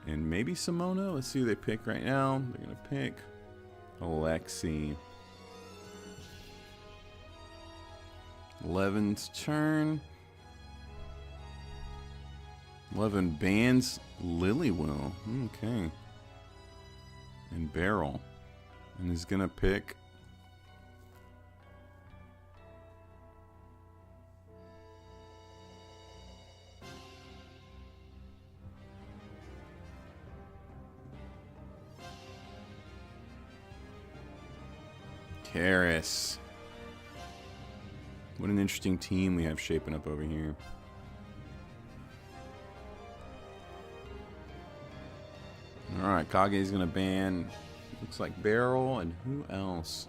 And maybe Simona. Let's see who they pick right now. They're going to pick Alexi. 11's turn. 11 bans Lily Will. Okay. And Beryl. And is going to pick Karis. What an interesting team we have shaping up over here. Alright, Kage's gonna ban, looks like Beryl, and who else?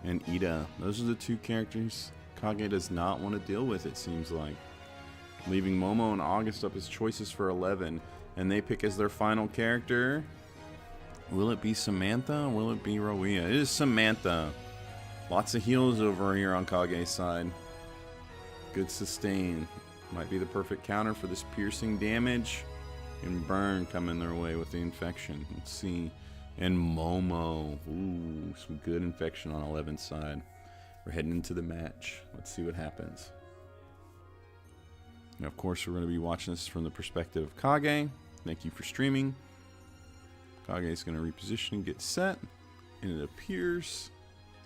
And Ida. Those are the two characters Kage does not want to deal with, it seems like. Leaving Momo and August up as choices for 11. And they pick as their final character. Will it be Samantha or will it be Rowea? It is Samantha. Lots of heals over here on Kage's side. Good sustain. Might be the perfect counter for this piercing damage. And burn coming their way with the infection. Let's see. And Momo. Ooh, some good infection on 11's side. We're heading into the match. Let's see what happens. Now, of course, we're going to be watching this from the perspective of Kage. Thank you for streaming. Kage is going to reposition and get set. And it appears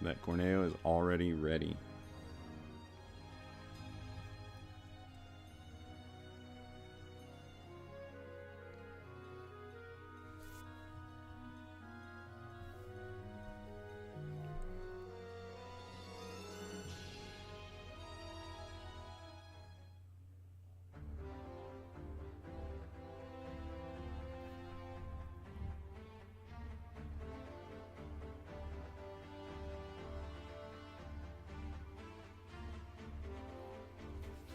that Corneo is already ready.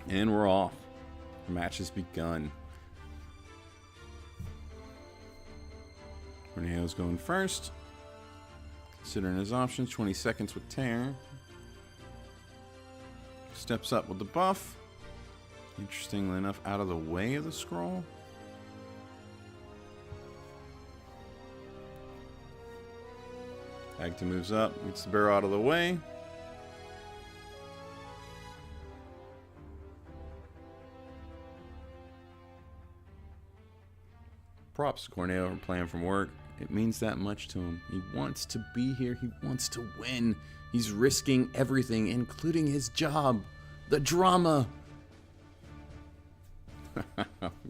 And we're off. The match has begun. Corneo's going first. Considering his options, 20 seconds with Tear. Steps up with the buff. Interestingly enough, out of the way of the scroll. Agta moves up, gets the barrel out of the way. Props to Corneo for playing from work. It means that much to him. He wants to be here. He wants to win. He's risking everything, including his job. The drama.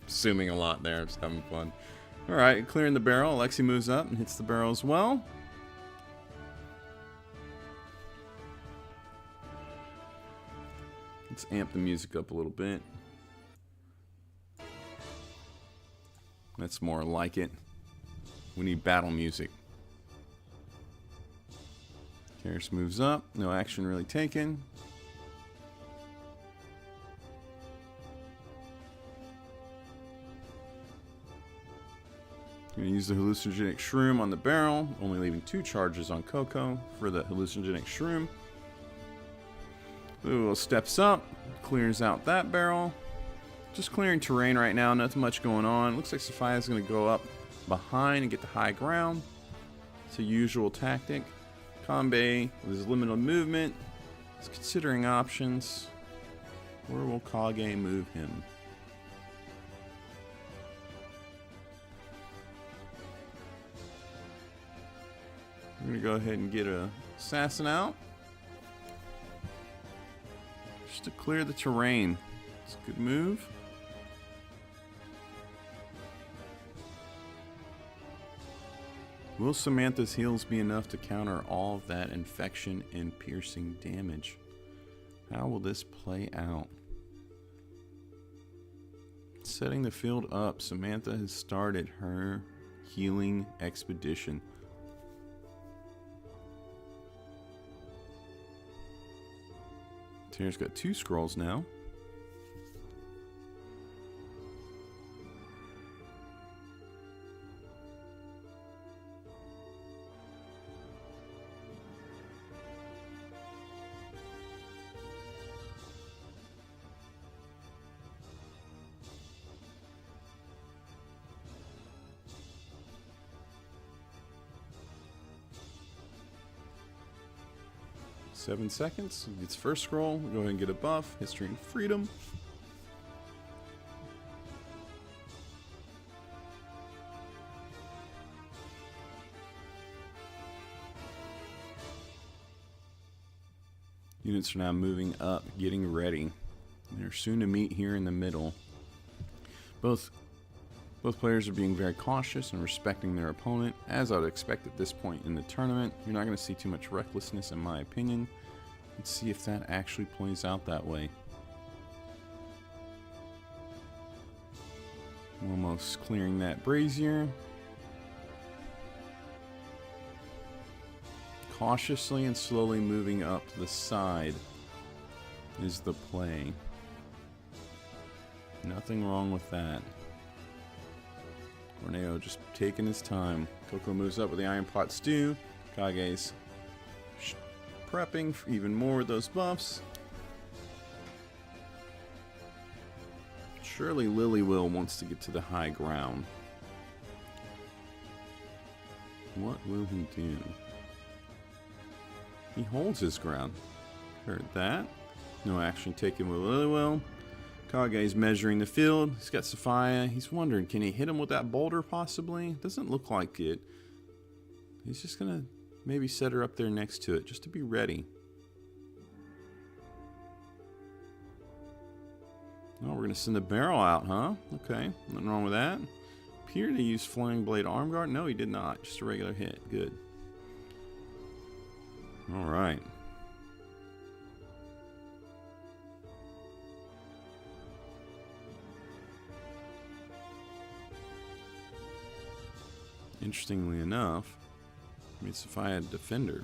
Assuming a lot there. Just having fun. Alright, clearing the barrel. Alexi moves up and hits the barrel as well. Let's amp the music up a little bit. That's more like it. We need battle music. Karis moves up. No action really taken. Gonna use the hallucinogenic shroom on the barrel. Only leaving 2 charges on Coco for the hallucinogenic shroom. Ooh, steps up. Clears out that barrel. Just clearing terrain right now, nothing much going on. Looks like Sophia's going to go up behind and get the high ground. It's a usual tactic. Kanbei, with his limited movement, is considering options. Where will Kage move him? We're going to go ahead and get a assassin out. Just to clear the terrain. It's a good move. Will Samantha's heals be enough to counter all of that infection and piercing damage? How will this play out? Setting the field up, Samantha has started her healing expedition. Tara's got 2 scrolls now. Seven seconds. Gets first scroll. We'll go ahead and get a buff. History and freedom. Units are now moving up, getting ready. They're soon to meet here in the middle. Both Both players are being very cautious and respecting their opponent, as I would expect at this point in the tournament. You're not going to see too much recklessness in my opinion. Let's see if that actually plays out that way. Almost clearing that brazier. Cautiously and slowly moving up to the side is the play. Nothing wrong with that. Corneo just taking his time. Coco moves up with the Iron Pot Stew. Kage's prepping for even more with those buffs. Surely Lily-Will wants to get to the high ground. What will he do? He holds his ground. Heard that. No action taken with Lily-Will. Kage's measuring the field. He's got Sophia. He's wondering, can he hit him with that boulder possibly? Doesn't look like it. He's just going to maybe set her up there next to it just to be ready. Oh, we're going to send the barrel out, huh? Okay, nothing wrong with that. Appeared to use Flaring Blade Arm Guard. No, he did not. Just a regular hit. Good. All right. Interestingly enough, it's if I had a defender.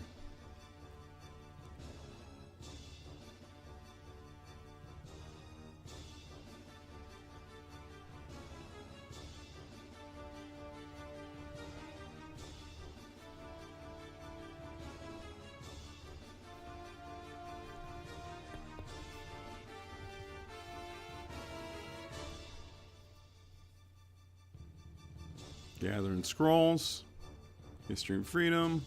Gathering Scrolls, History and Freedom.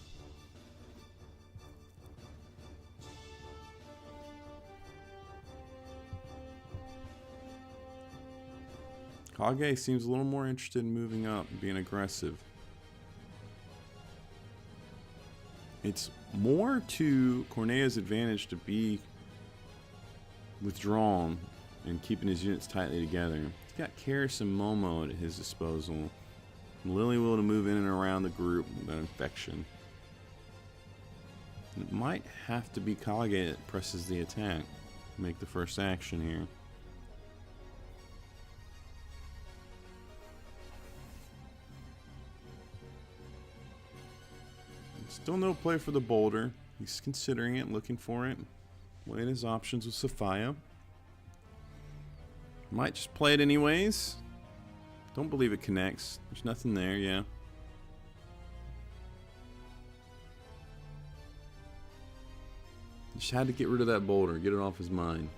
Kage seems a little more interested in moving up and being aggressive. It's more to Cornea's advantage to be withdrawn and keeping his units tightly together. He's got Karis and Momo at his disposal. Lily-Will to move in and around the group with an infection. It might have to be Kage that presses the attack. Make the first action here. Still no play for the boulder. He's considering it, looking for it. Weighing his options with Sophia. Might just play it anyways. Don't believe it connects. There's nothing there, yeah. Just had to get rid of that boulder, get it off his mind.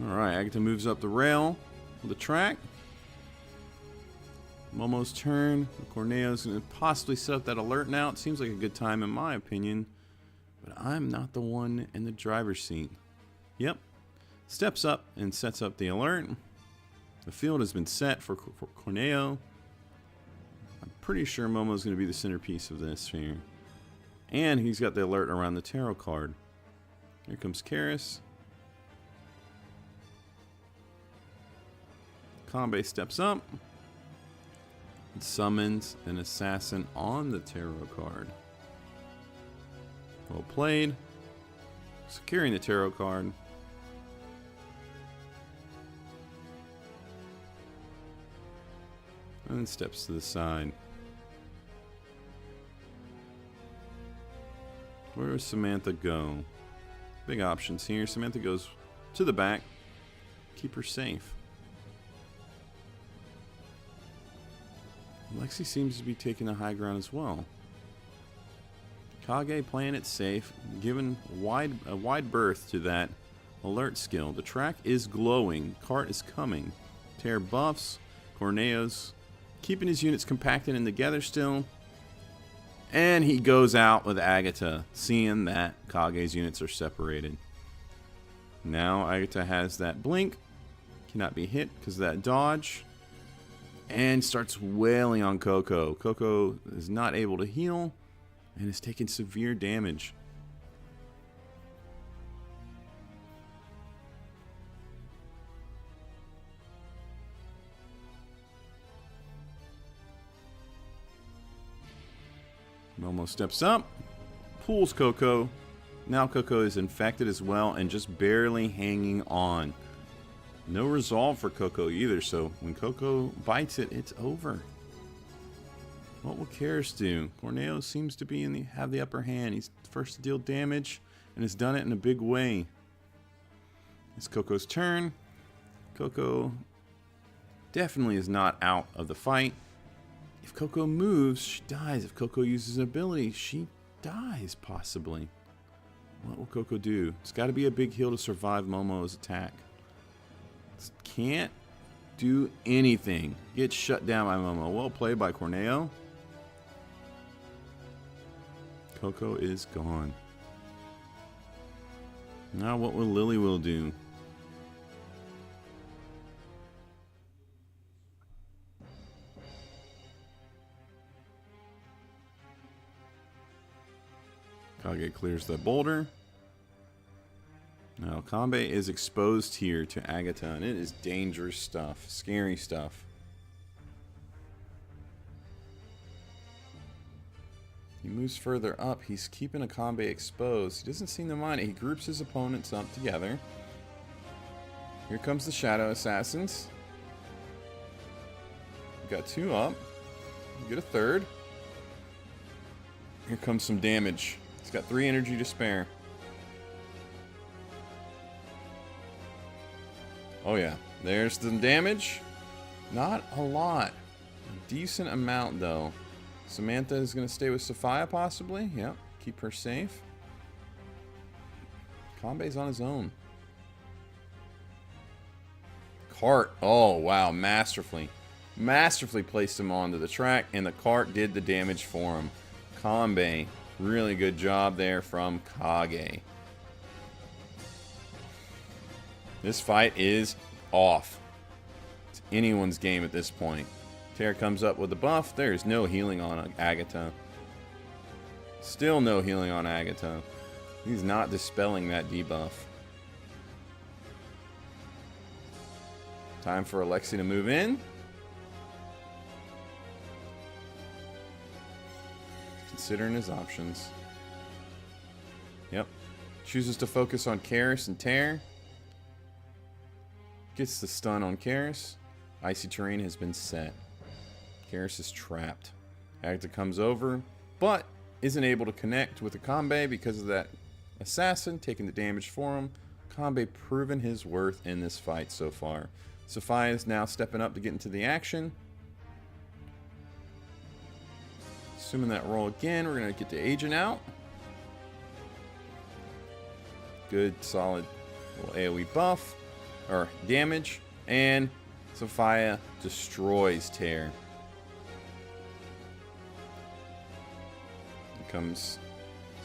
Alright, Agatha moves up the rail of the track. Momo's turn. Corneo's going to possibly set up that alert now. It seems like a good time in my opinion. But I'm not the one in the driver's seat. Yep. Steps up and sets up the alert. The field has been set for Corneo. I'm pretty sure Momo's going to be the centerpiece of this here. And he's got the alert around the tarot card. Here comes Karis. Kanbei steps up and summons an assassin on the tarot card. Well played. Securing the tarot card. And then steps to the side. Where does Samantha go? Big options here. Samantha goes to the back. Keep her safe. Lexi seems to be taking the high ground as well. Kage playing it safe, giving a wide berth to that alert skill. The track is glowing. Cart is coming. Tear buffs. Corneo's keeping his units compacted and together still. And he goes out with Agatha, seeing that Kage's units are separated. Now Agatha has that blink. Cannot be hit because of that dodge. And starts wailing on Coco. Coco is not able to heal and is taking severe damage. Momo steps up, pulls Coco. Now Coco is infected as well and just barely hanging on. No resolve for Coco either, so when Coco bites it, it's over. What will Karis do? Corneo seems to be have the upper hand. He's first to deal damage and has done it in a big way. It's Coco's turn. Coco definitely is not out of the fight. If Coco moves, she dies. If Coco uses an ability, she dies, possibly. What will Coco do? It's got to be a big heal to survive Momo's attack. Can't do anything. Gets shut down by Momo. Well played by Corneo. Coco is gone. Now what will Lily will do? Kage clears the boulder. Now, Kanbei is exposed here to Agatha, and it is dangerous stuff. Scary stuff. He moves further up. He's keeping a Kanbei exposed. He doesn't seem to mind it. He groups his opponents up together. Here comes the Shadow Assassins. We got 2 up. We get a 3rd. Here comes some damage. He's got 3 energy to spare. Oh yeah, there's some damage. Not a lot. A decent amount though. Samantha is going to stay with Sophia possibly. Yep, keep her safe. Kanbei's on his own. Cart. Oh wow, masterfully. Masterfully placed him onto the track, and the cart did the damage for him. Kanbei. Really good job there from Kage. This fight is off. It's anyone's game at this point. Terra comes up with the buff. There is no healing on Agatha. Still no healing on Agatha. He's not dispelling that debuff. Time for Alexi to move in. Considering his options. Yep. Chooses to focus on Karis and Tear. Gets the stun on Karis. Icy terrain has been set. Karis is trapped. Agatha comes over, but isn't able to connect with the Kanbei because of that assassin taking the damage for him. Kanbei proven his worth in this fight so far. Sophia is now stepping up to get into the action. Assuming that roll again, we're going to get the agent out. Good, solid little AoE buff, or damage, and Sophia destroys Tear. Here comes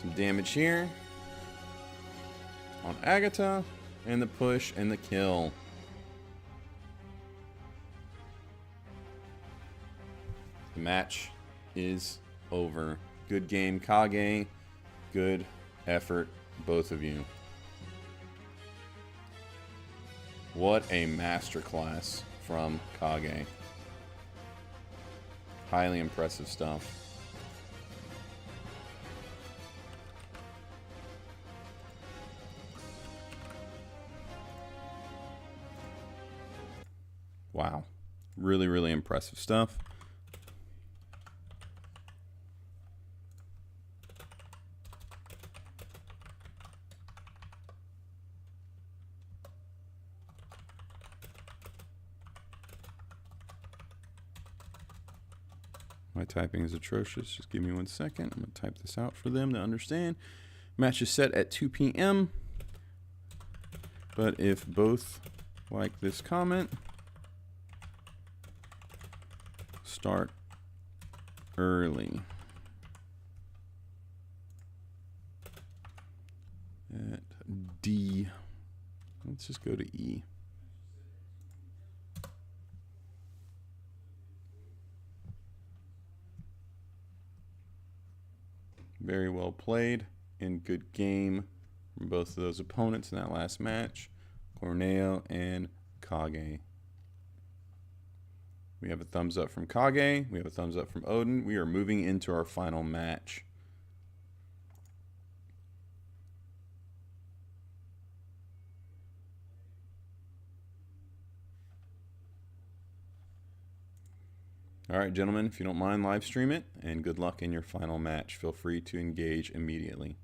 some damage here on Agatha, and the push and the kill. The match is over. Good game, Kage. Good effort, both of you. What a masterclass from Kage. Highly impressive stuff. Wow. Really, really impressive stuff. My typing is atrocious. Just give me 1 second. I'm going to type this out for them to understand. Match is set at 2 p.m. But if both like this comment, start early. At D. Let's just go to E. Very well played and good game from both of those opponents in that last match, Corneo and Kage. We have a thumbs up from Kage. We have a thumbs up from Odin. We are moving into our final match. All right, gentlemen, if you don't mind, live stream it, and good luck in your final match. Feel free to engage immediately.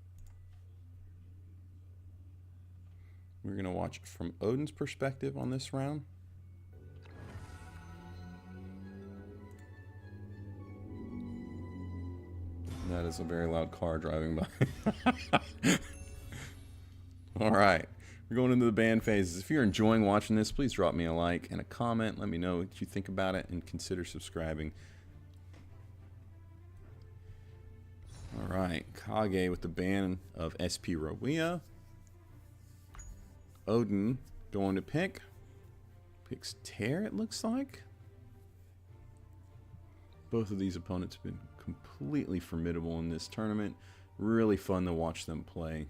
We're going to watch from Odin's perspective on this round. That is a very loud car driving by. All right. We're going into the band phases. If you're enjoying watching this, please drop me a like and a comment. Let me know what you think about it and consider subscribing. All right. Kage with the ban of SP Rowea. Odin going to pick. Picks Tear, it looks like. Both of these opponents have been completely formidable in this tournament. Really fun to watch them play.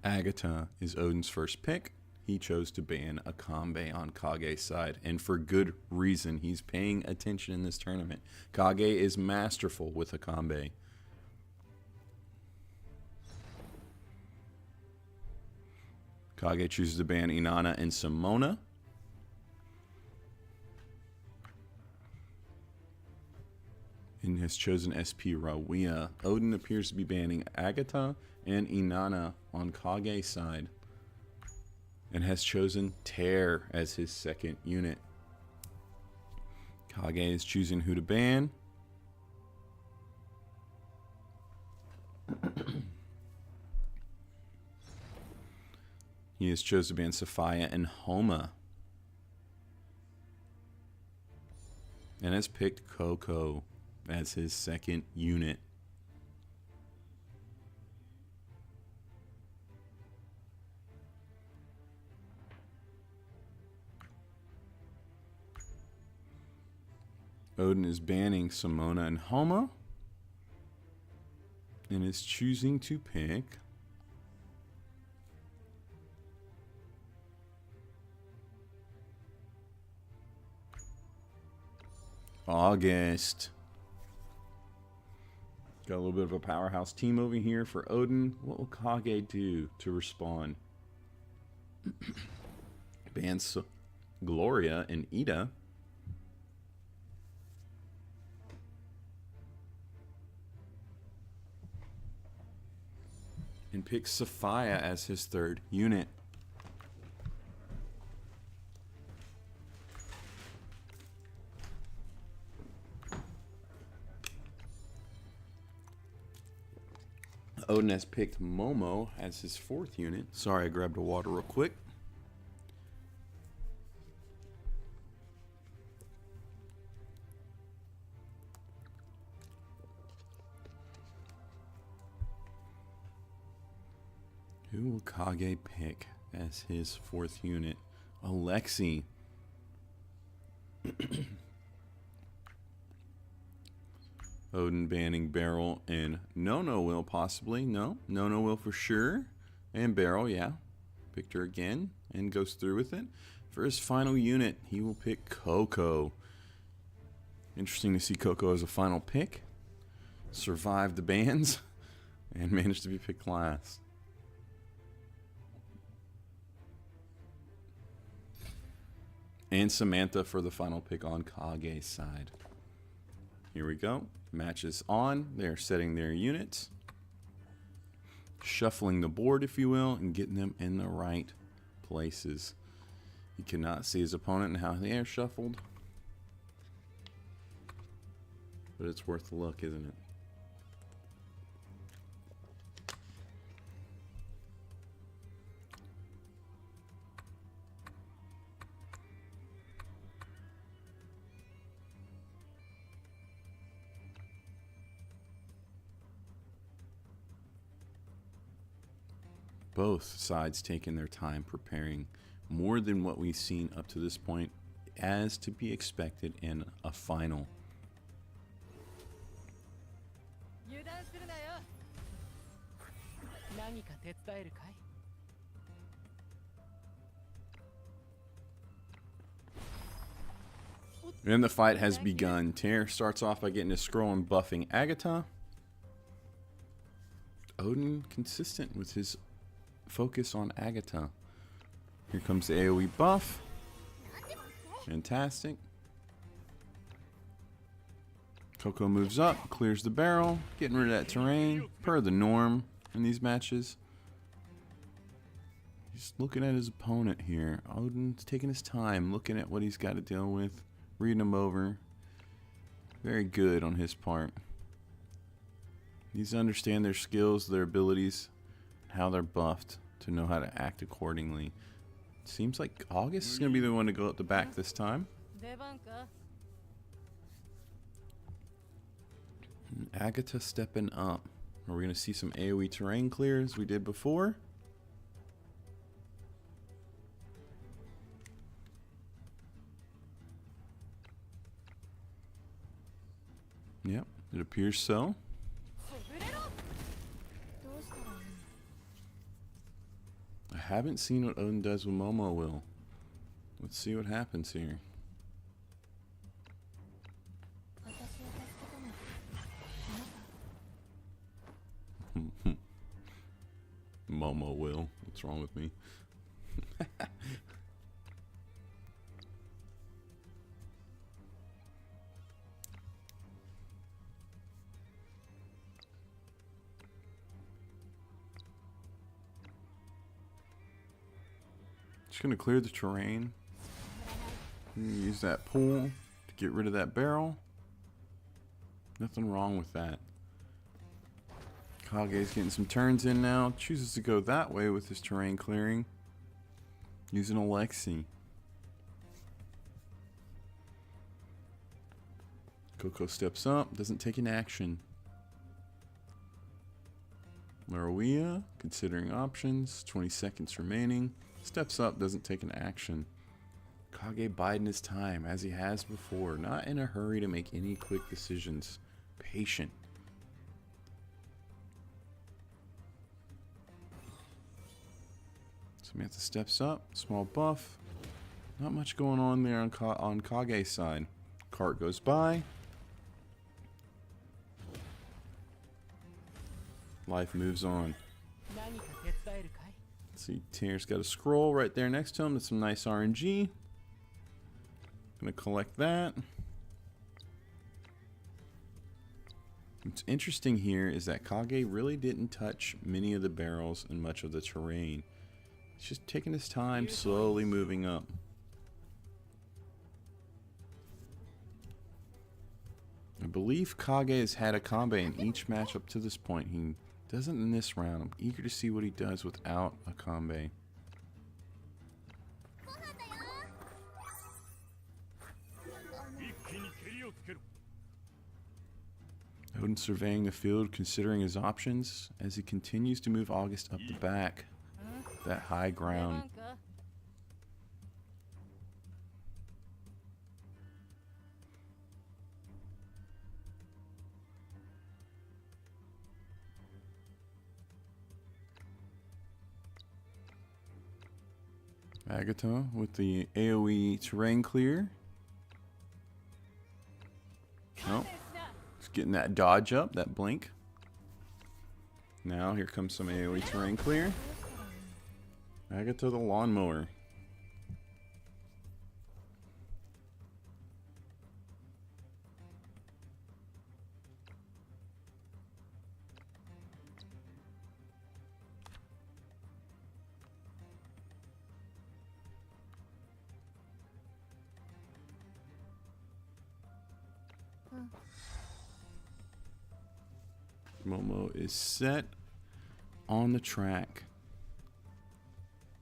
Agata is Odin's first pick. He chose to ban a Akambe on Kage's side, and for good reason. He's paying attention in this tournament. Kage is masterful with Akambe. Kage chooses to ban Inanna and Simona. And has chosen SP Rowea. Odin appears to be banning Agata and Inanna on Kage's side. And has chosen Tear as his second unit. Kage is choosing who to ban. He has chosen to ban Sophia and Homa. And has picked Coco as his second unit. Odin is banning Simona and Homa. And is choosing to pick August. Got a little bit of a powerhouse team over here for Odin. What will Kage do to respond? Bans Gloria and Ida. And picks Sophia as his third unit. Odin has picked Momo as his fourth unit. Sorry, I grabbed a water real quick. Who will Kage pick as his fourth unit? Alexi. Odin banning Beryl and Nono will possibly. No, Nono will for sure. And Beryl, yeah. Picked her again and goes through with it. For his final unit, he will pick Coco. Interesting to see Coco as a final pick. Survived the bans and managed to be picked last. And Samantha for the final pick on Kage's side. Here we go. Match is on. They're setting their units. Shuffling the board, if you will, and getting them in the right places. He cannot see his opponent and how they are shuffled. But it's worth the look, isn't it? Both sides taking their time preparing, more than what we've seen up to this point, as to be expected in a final. And the fight has begun. Tear starts off by getting a scroll and buffing Agatha. Odin consistent with his focus on Agatha. Here comes the AoE buff. Fantastic. Coco moves up, clears the barrel, getting rid of that terrain, per the norm in these matches. He's looking at his opponent here. Odin's taking his time, looking at what he's got to deal with, reading him over. Very good on his part. He needs to understand their skills, their abilities, how they're buffed to know how to act accordingly. Seems like August is going to be the one to go up the back this time. And Agatha stepping up. Are we going to see some AoE terrain clear as we did before? Yep, it appears so. I haven't seen what Odin does with Momo Will. Let's see what happens here. Momo Will. What's wrong with me? Just gonna clear the terrain. Use that pool to get rid of that barrel. Nothing wrong with that. Kage's getting some turns in now. Chooses to go that way with his terrain clearing. Using Alexi. Coco steps up, doesn't take an action. Laroia, considering options, 20 seconds remaining. Steps up, doesn't take an action. Kage biding his time, as he has before. Not in a hurry to make any quick decisions. Patient. Samantha steps up, small buff. Not much going on there on Kage's side. Cart goes by. Life moves on. Let's see, Tear's got a scroll right there next to him. That's some nice RNG. Gonna collect that. What's interesting here is that Kage really didn't touch many of the barrels and much of the terrain. He's just taking his time, slowly moving up. I believe Kage has had a combo in each match up to this point. He doesn't in this round. I'm eager to see what he does without a combo. Odin surveying the field, considering his options as he continues to move August up the back. That high ground. Agatha with the AoE terrain clear. Nope. Just getting that dodge up, that blink. Now here comes some AoE terrain clear. Agatha the lawnmower. Momo is set on the track.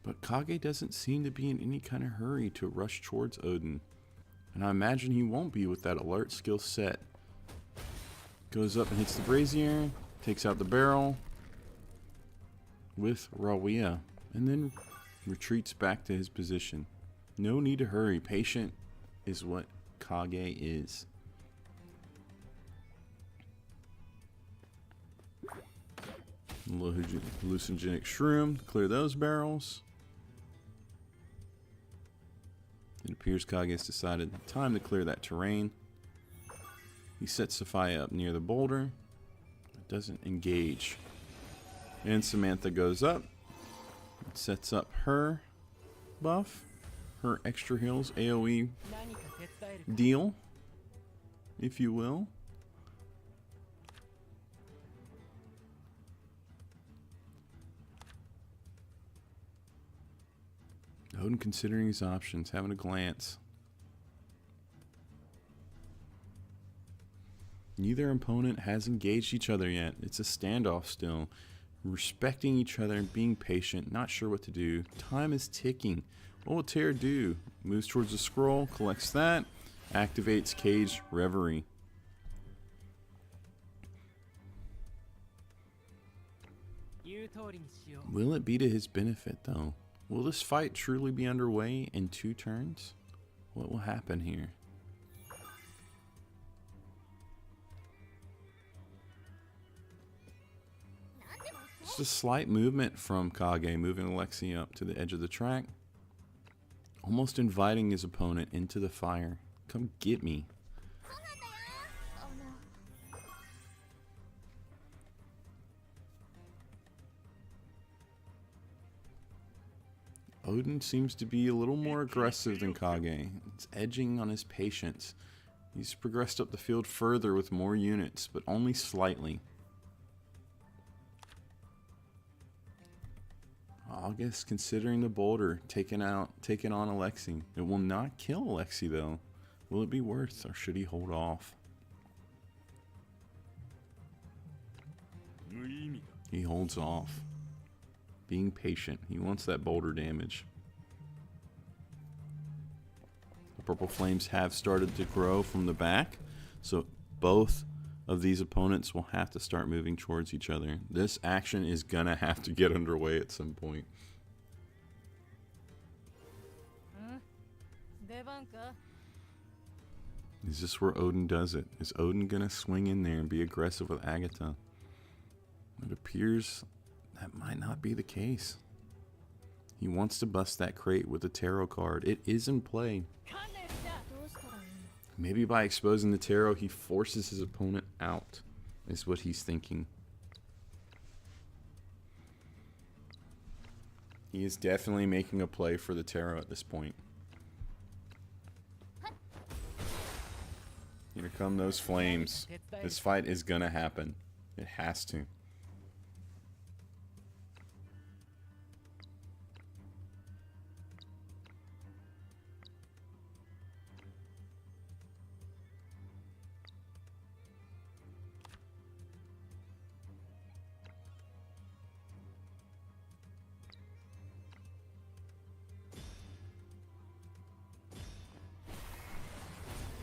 But Kage doesn't seem to be in any kind of hurry to rush towards Odin. And I imagine he won't be with that alert skill set. Goes up and hits the brazier, takes out the barrel with Rawia, and then retreats back to his position. No need to hurry. Patient is what Kage is. Hallucinogenic shroom. Clear those barrels. It appears Kage has decided time to clear that terrain. He sets Sophia up near the boulder. It doesn't engage. And Samantha goes up. It sets up her buff. Her extra heals. AoE deal, if you will. Odin considering his options, having a glance. Neither opponent has engaged each other yet. It's a standoff still. Respecting each other and being patient, not sure what to do. Time is ticking. What will Terra do? Moves towards the scroll, collects that, activates Cage Reverie. Will it be to his benefit though? Will this fight truly be underway in 2 turns? What will happen here? Just a slight movement from Kage, moving Alexi up to the edge of the track. Almost inviting his opponent into the fire. Come get me. Odin seems to be a little more aggressive than Kage. It's edging on his patience. He's progressed up the field further with more units, but only slightly. August considering the boulder, taking on Alexi. It will not kill Alexi though. Will it be worth, or should he hold off? He holds off. Being patient. He wants that boulder damage. The purple flames have started to grow from the back, so both of these opponents will have to start moving towards each other. This action is gonna have to get underway at some point. Is this where Odin does it? Is Odin gonna swing in there and be aggressive with Agatha? It appears that might not be the case. He wants to bust that crate with a tarot card. It is in play. Maybe by exposing the tarot, he forces his opponent out, is what he's thinking. He is definitely making a play for the tarot at this point. Here come those flames. This fight is gonna happen. It has to.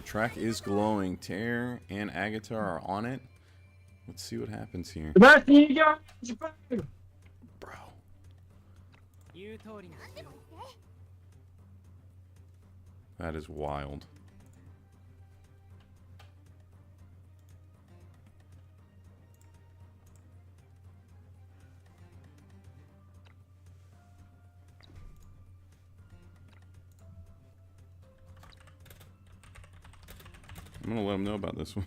Track is glowing. Tear and Agatha are on it. Let's see what happens here. Bro. That is wild. I'm gonna let him know about this one.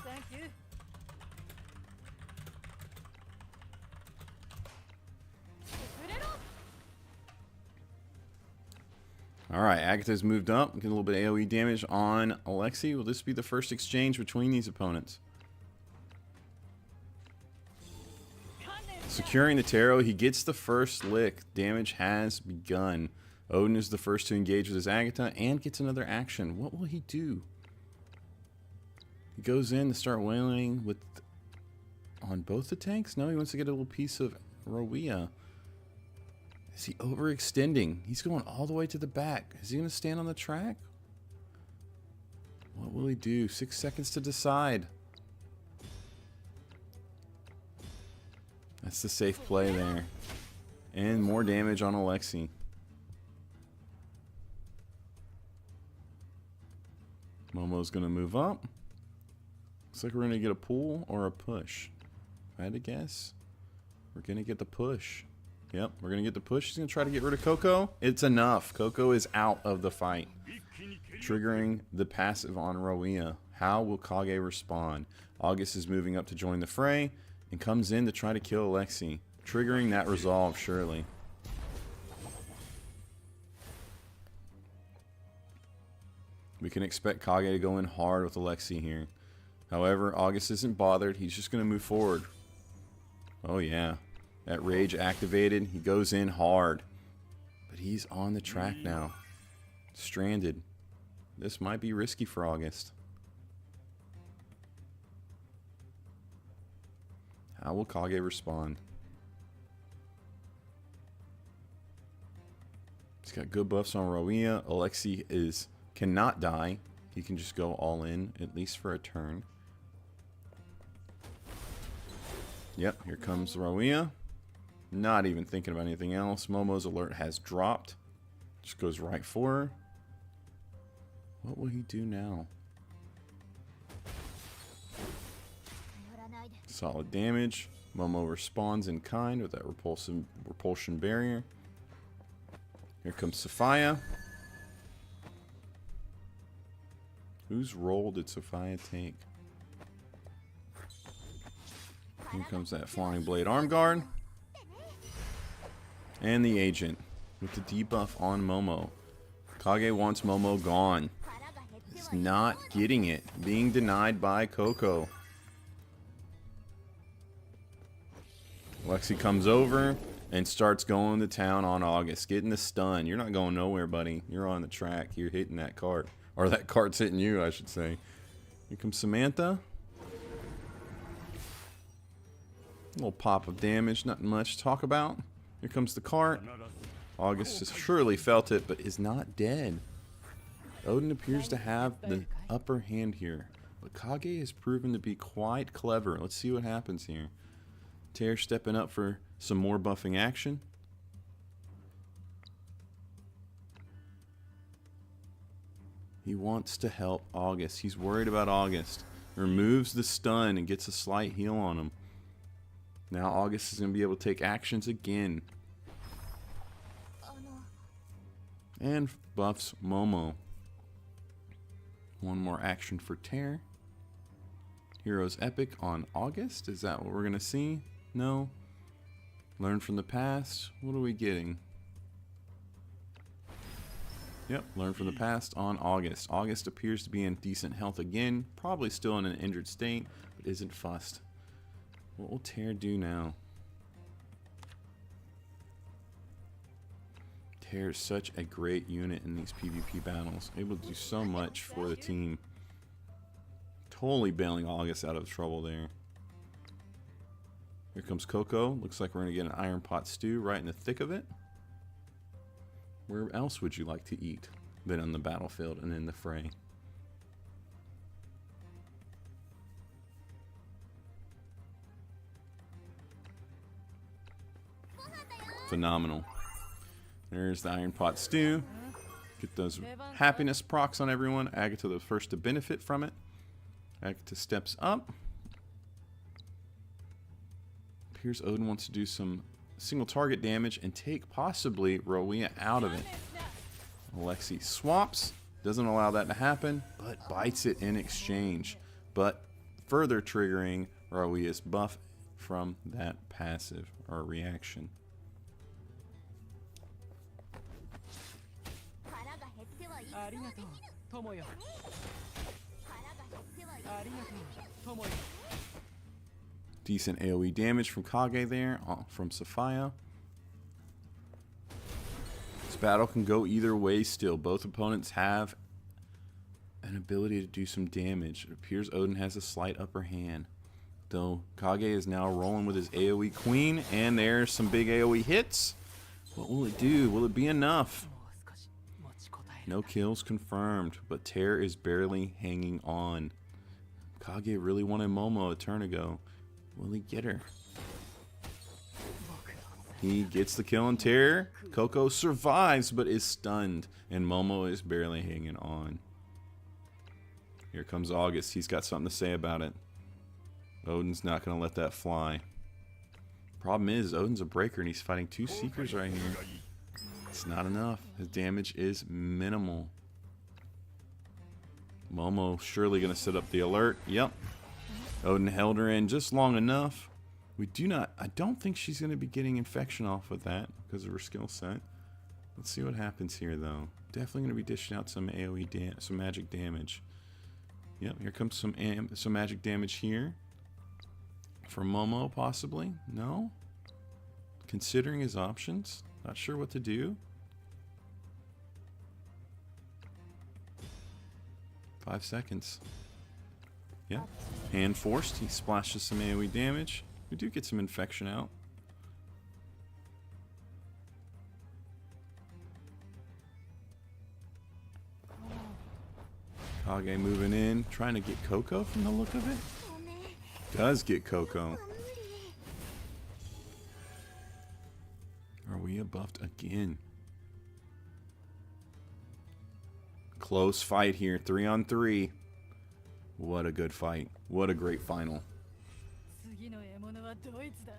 Thank you. Alright, Agatha's moved up. Get a little bit of AoE damage on Alexi. Will this be the first exchange between these opponents? Securing the tarot, he gets the first lick. Damage has begun. Odin is the first to engage with his Agatha and gets another action. What will he do? He goes in to start wailing with on both the tanks? No, he wants to get a little piece of Rowea. Is he overextending? He's going all the way to the back. Is he going to stand on the track? What will he do? 6 seconds to decide. That's the safe play there. And more damage on Alexi. Momo's going to move up. Looks like we're gonna get a pull or a push. If I had to guess, we're gonna get the push. Yep, we're gonna get the push. He's gonna try to get rid of Coco. It's enough. Coco is out of the fight, triggering the passive on Roia. How will Kage respond? August is moving up to join the fray and comes in to try to kill Alexi, triggering that resolve surely. We can expect Kage to go in hard with Alexi here. However, August isn't bothered. He's just going to move forward. Oh yeah. That rage activated. He goes in hard. But he's on the track now. Stranded. This might be risky for August. How will Kage respond? He's got good buffs on Roia. Alexi cannot die. He can just go all in, at least for a turn. Yep, here comes Roia. Not even thinking about anything else. Momo's alert has dropped. Just goes right for her. What will he do now? Solid damage. Momo responds in kind with that repulsion barrier. Here comes Sophia. Whose role did Sophia take? Here comes that Flying Blade Arm Guard. And the agent with the debuff on Momo. Kage wants Momo gone. He's not getting it. Being denied by Coco. Alexi comes over and starts going to town on August. Getting the stun. You're not going nowhere, buddy. You're on the track. You're hitting that cart. Or that cart's hitting you, I should say. Here comes Samantha. A little pop of damage. Nothing much to talk about. Here comes the cart. August has surely felt it, but is not dead. Odin appears to have the upper hand here. But Kage has proven to be quite clever. Let's see what happens here. Tear stepping up for some more buffing action. He wants to help August. He's worried about August. Removes the stun and gets a slight heal on him. Now August is going to be able to take actions again. And buffs Momo. One more action for Tear. Heroes Epic on August. Is that what we're going to see? No. Learn from the past. What are we getting? Yep, learn from the past on August. August appears to be in decent health again. Probably still in an injured state, but isn't fussed. What will Tear do now? Tear is such a great unit in these PvP battles. Able to do so much for the team. Totally bailing August out of trouble there. Here comes Coco. Looks like we're going to get an Iron Pot Stew right in the thick of it. Where else would you like to eat than on the battlefield and in the fray? Phenomenal. There's the Iron Pot Stew. Get those happiness procs on everyone. Agatha the first to benefit from it. Agatha steps up. Appears Odin wants to do some single target damage and take possibly Roia out of it. Alexi swaps. Doesn't allow that to happen, but bites it in exchange. But further triggering Roia's buff from that passive or reaction. Decent AoE damage from Kage there, from Sophia. This battle can go either way still. Both opponents have an ability to do some damage. It appears Odin has a slight upper hand. Though Kage is now rolling with his AoE Queen, and there's some big AoE hits. What will it do? Will it be enough? No kills confirmed, but Tear is barely hanging on. Kage really wanted Momo a turn ago. Will he get her? He gets the kill on Tear. Coco survives but is stunned, and Momo is barely hanging on. Here comes August. He's got something to say about it. Odin's not going to let that fly. Problem is, Odin's a breaker and he's fighting 2 Seekers right here. It's not enough. His damage is minimal. Momo surely going to set up the alert. Yep. Odin held her in just long enough. I don't think she's going to be getting infection off with that because of her skill set. Let's see what happens here, though. Definitely going to be dishing out some AoE some magic damage. Yep, here comes some magic damage here. For Momo, possibly? No? Considering his options? Not sure what to do. 5 seconds. Yep. Hand forced. He splashes some AoE damage. We do get some infection out. Kage moving in, trying to get Coco from the look of it. Does get Coco. Are we buffed again? Close fight here, 3-on-3. What a good fight. What a great final. 次の獲物はドイツだ。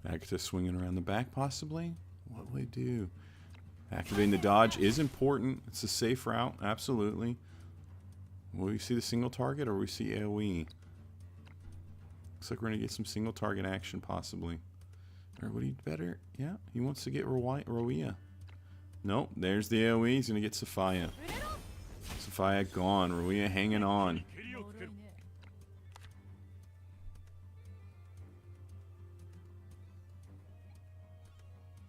Back to swinging around the back, possibly? What will he do? Activating the dodge is important. It's a safe route, absolutely. Will we see the single target or will we see AoE? Looks like we're going to get some single target action, possibly. Or would he better? Yeah, he wants to get Roia. Nope, there's the AoE. He's going to get Sophia. Sophia gone. Roia hanging on.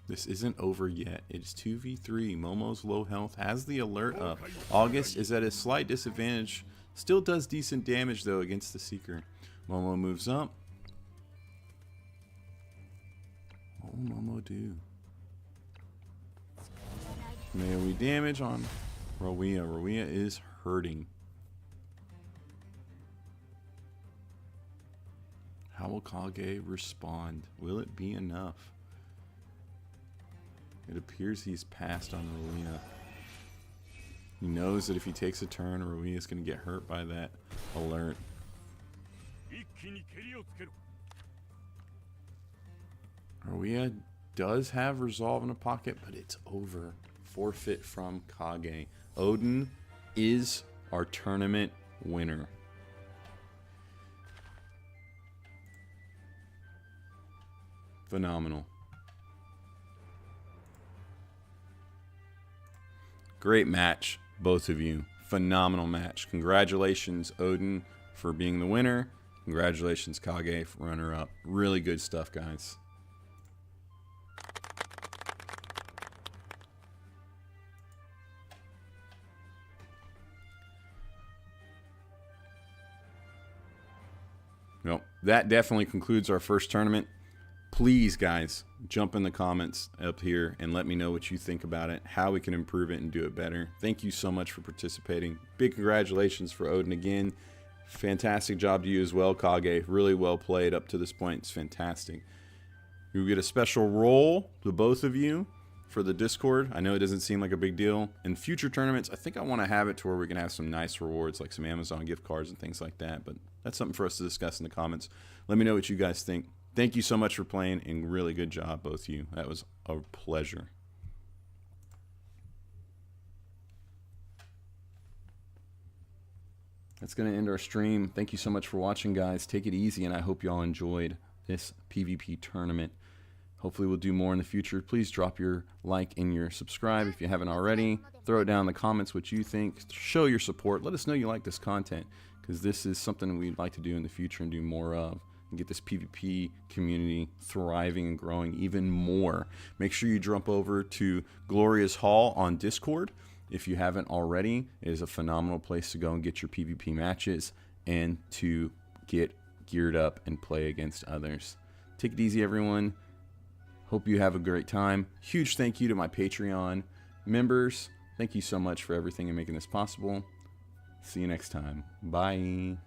This isn't over yet. It's 2v3. Momo's low health has the alert up. August is at a slight disadvantage. Still does decent damage, though, against the Seeker. Momo moves up. What will Momo do? AoE damage on Roia. Roia is hurting. How will Kage respond? Will it be enough? It appears he's passed on Roia. He knows that if he takes a turn, Roia is going to get hurt by that alert. Roia does have resolve in a pocket, but it's over. Forfeit from Kage. Odin is our tournament winner. Phenomenal. Great match, both of you. Phenomenal match. Congratulations, Odin, for being the winner. Congratulations, Kage, for runner-up. Really good stuff, guys. Well, that definitely concludes our first tournament. Please, guys, jump in the comments up here and let me know what you think about it, how we can improve it and do it better. Thank you so much for participating. Big congratulations for Odin again. Fantastic job to you as well, Kage. Really well played up to this point. It's fantastic. You get a special role to both of you for the Discord. I know it doesn't seem like a big deal. In future tournaments, I think I want to have it to where we can have some nice rewards, like some Amazon gift cards and things like that. But that's something for us to discuss in the comments. Let me know what you guys think. Thank you so much for playing, and really good job, both of you. That was a pleasure. That's going to end our stream. Thank you so much for watching, guys. Take it easy, and I hope you all enjoyed this PvP tournament. Hopefully we'll do more in the future. Please drop your like and your subscribe if you haven't already. Throw it down in the comments what you think. Show your support. Let us know you like this content, because this is something we'd like to do in the future and do more of. And get this PvP community thriving and growing even more. Make sure you jump over to Gloria's Hall on Discord if you haven't already. It is a phenomenal place to go and get your PvP matches and to get geared up and play against others. Take it easy, everyone. Hope you have a great time. Huge thank you to my Patreon members. Thank you so much for everything and making this possible. See you next time. Bye.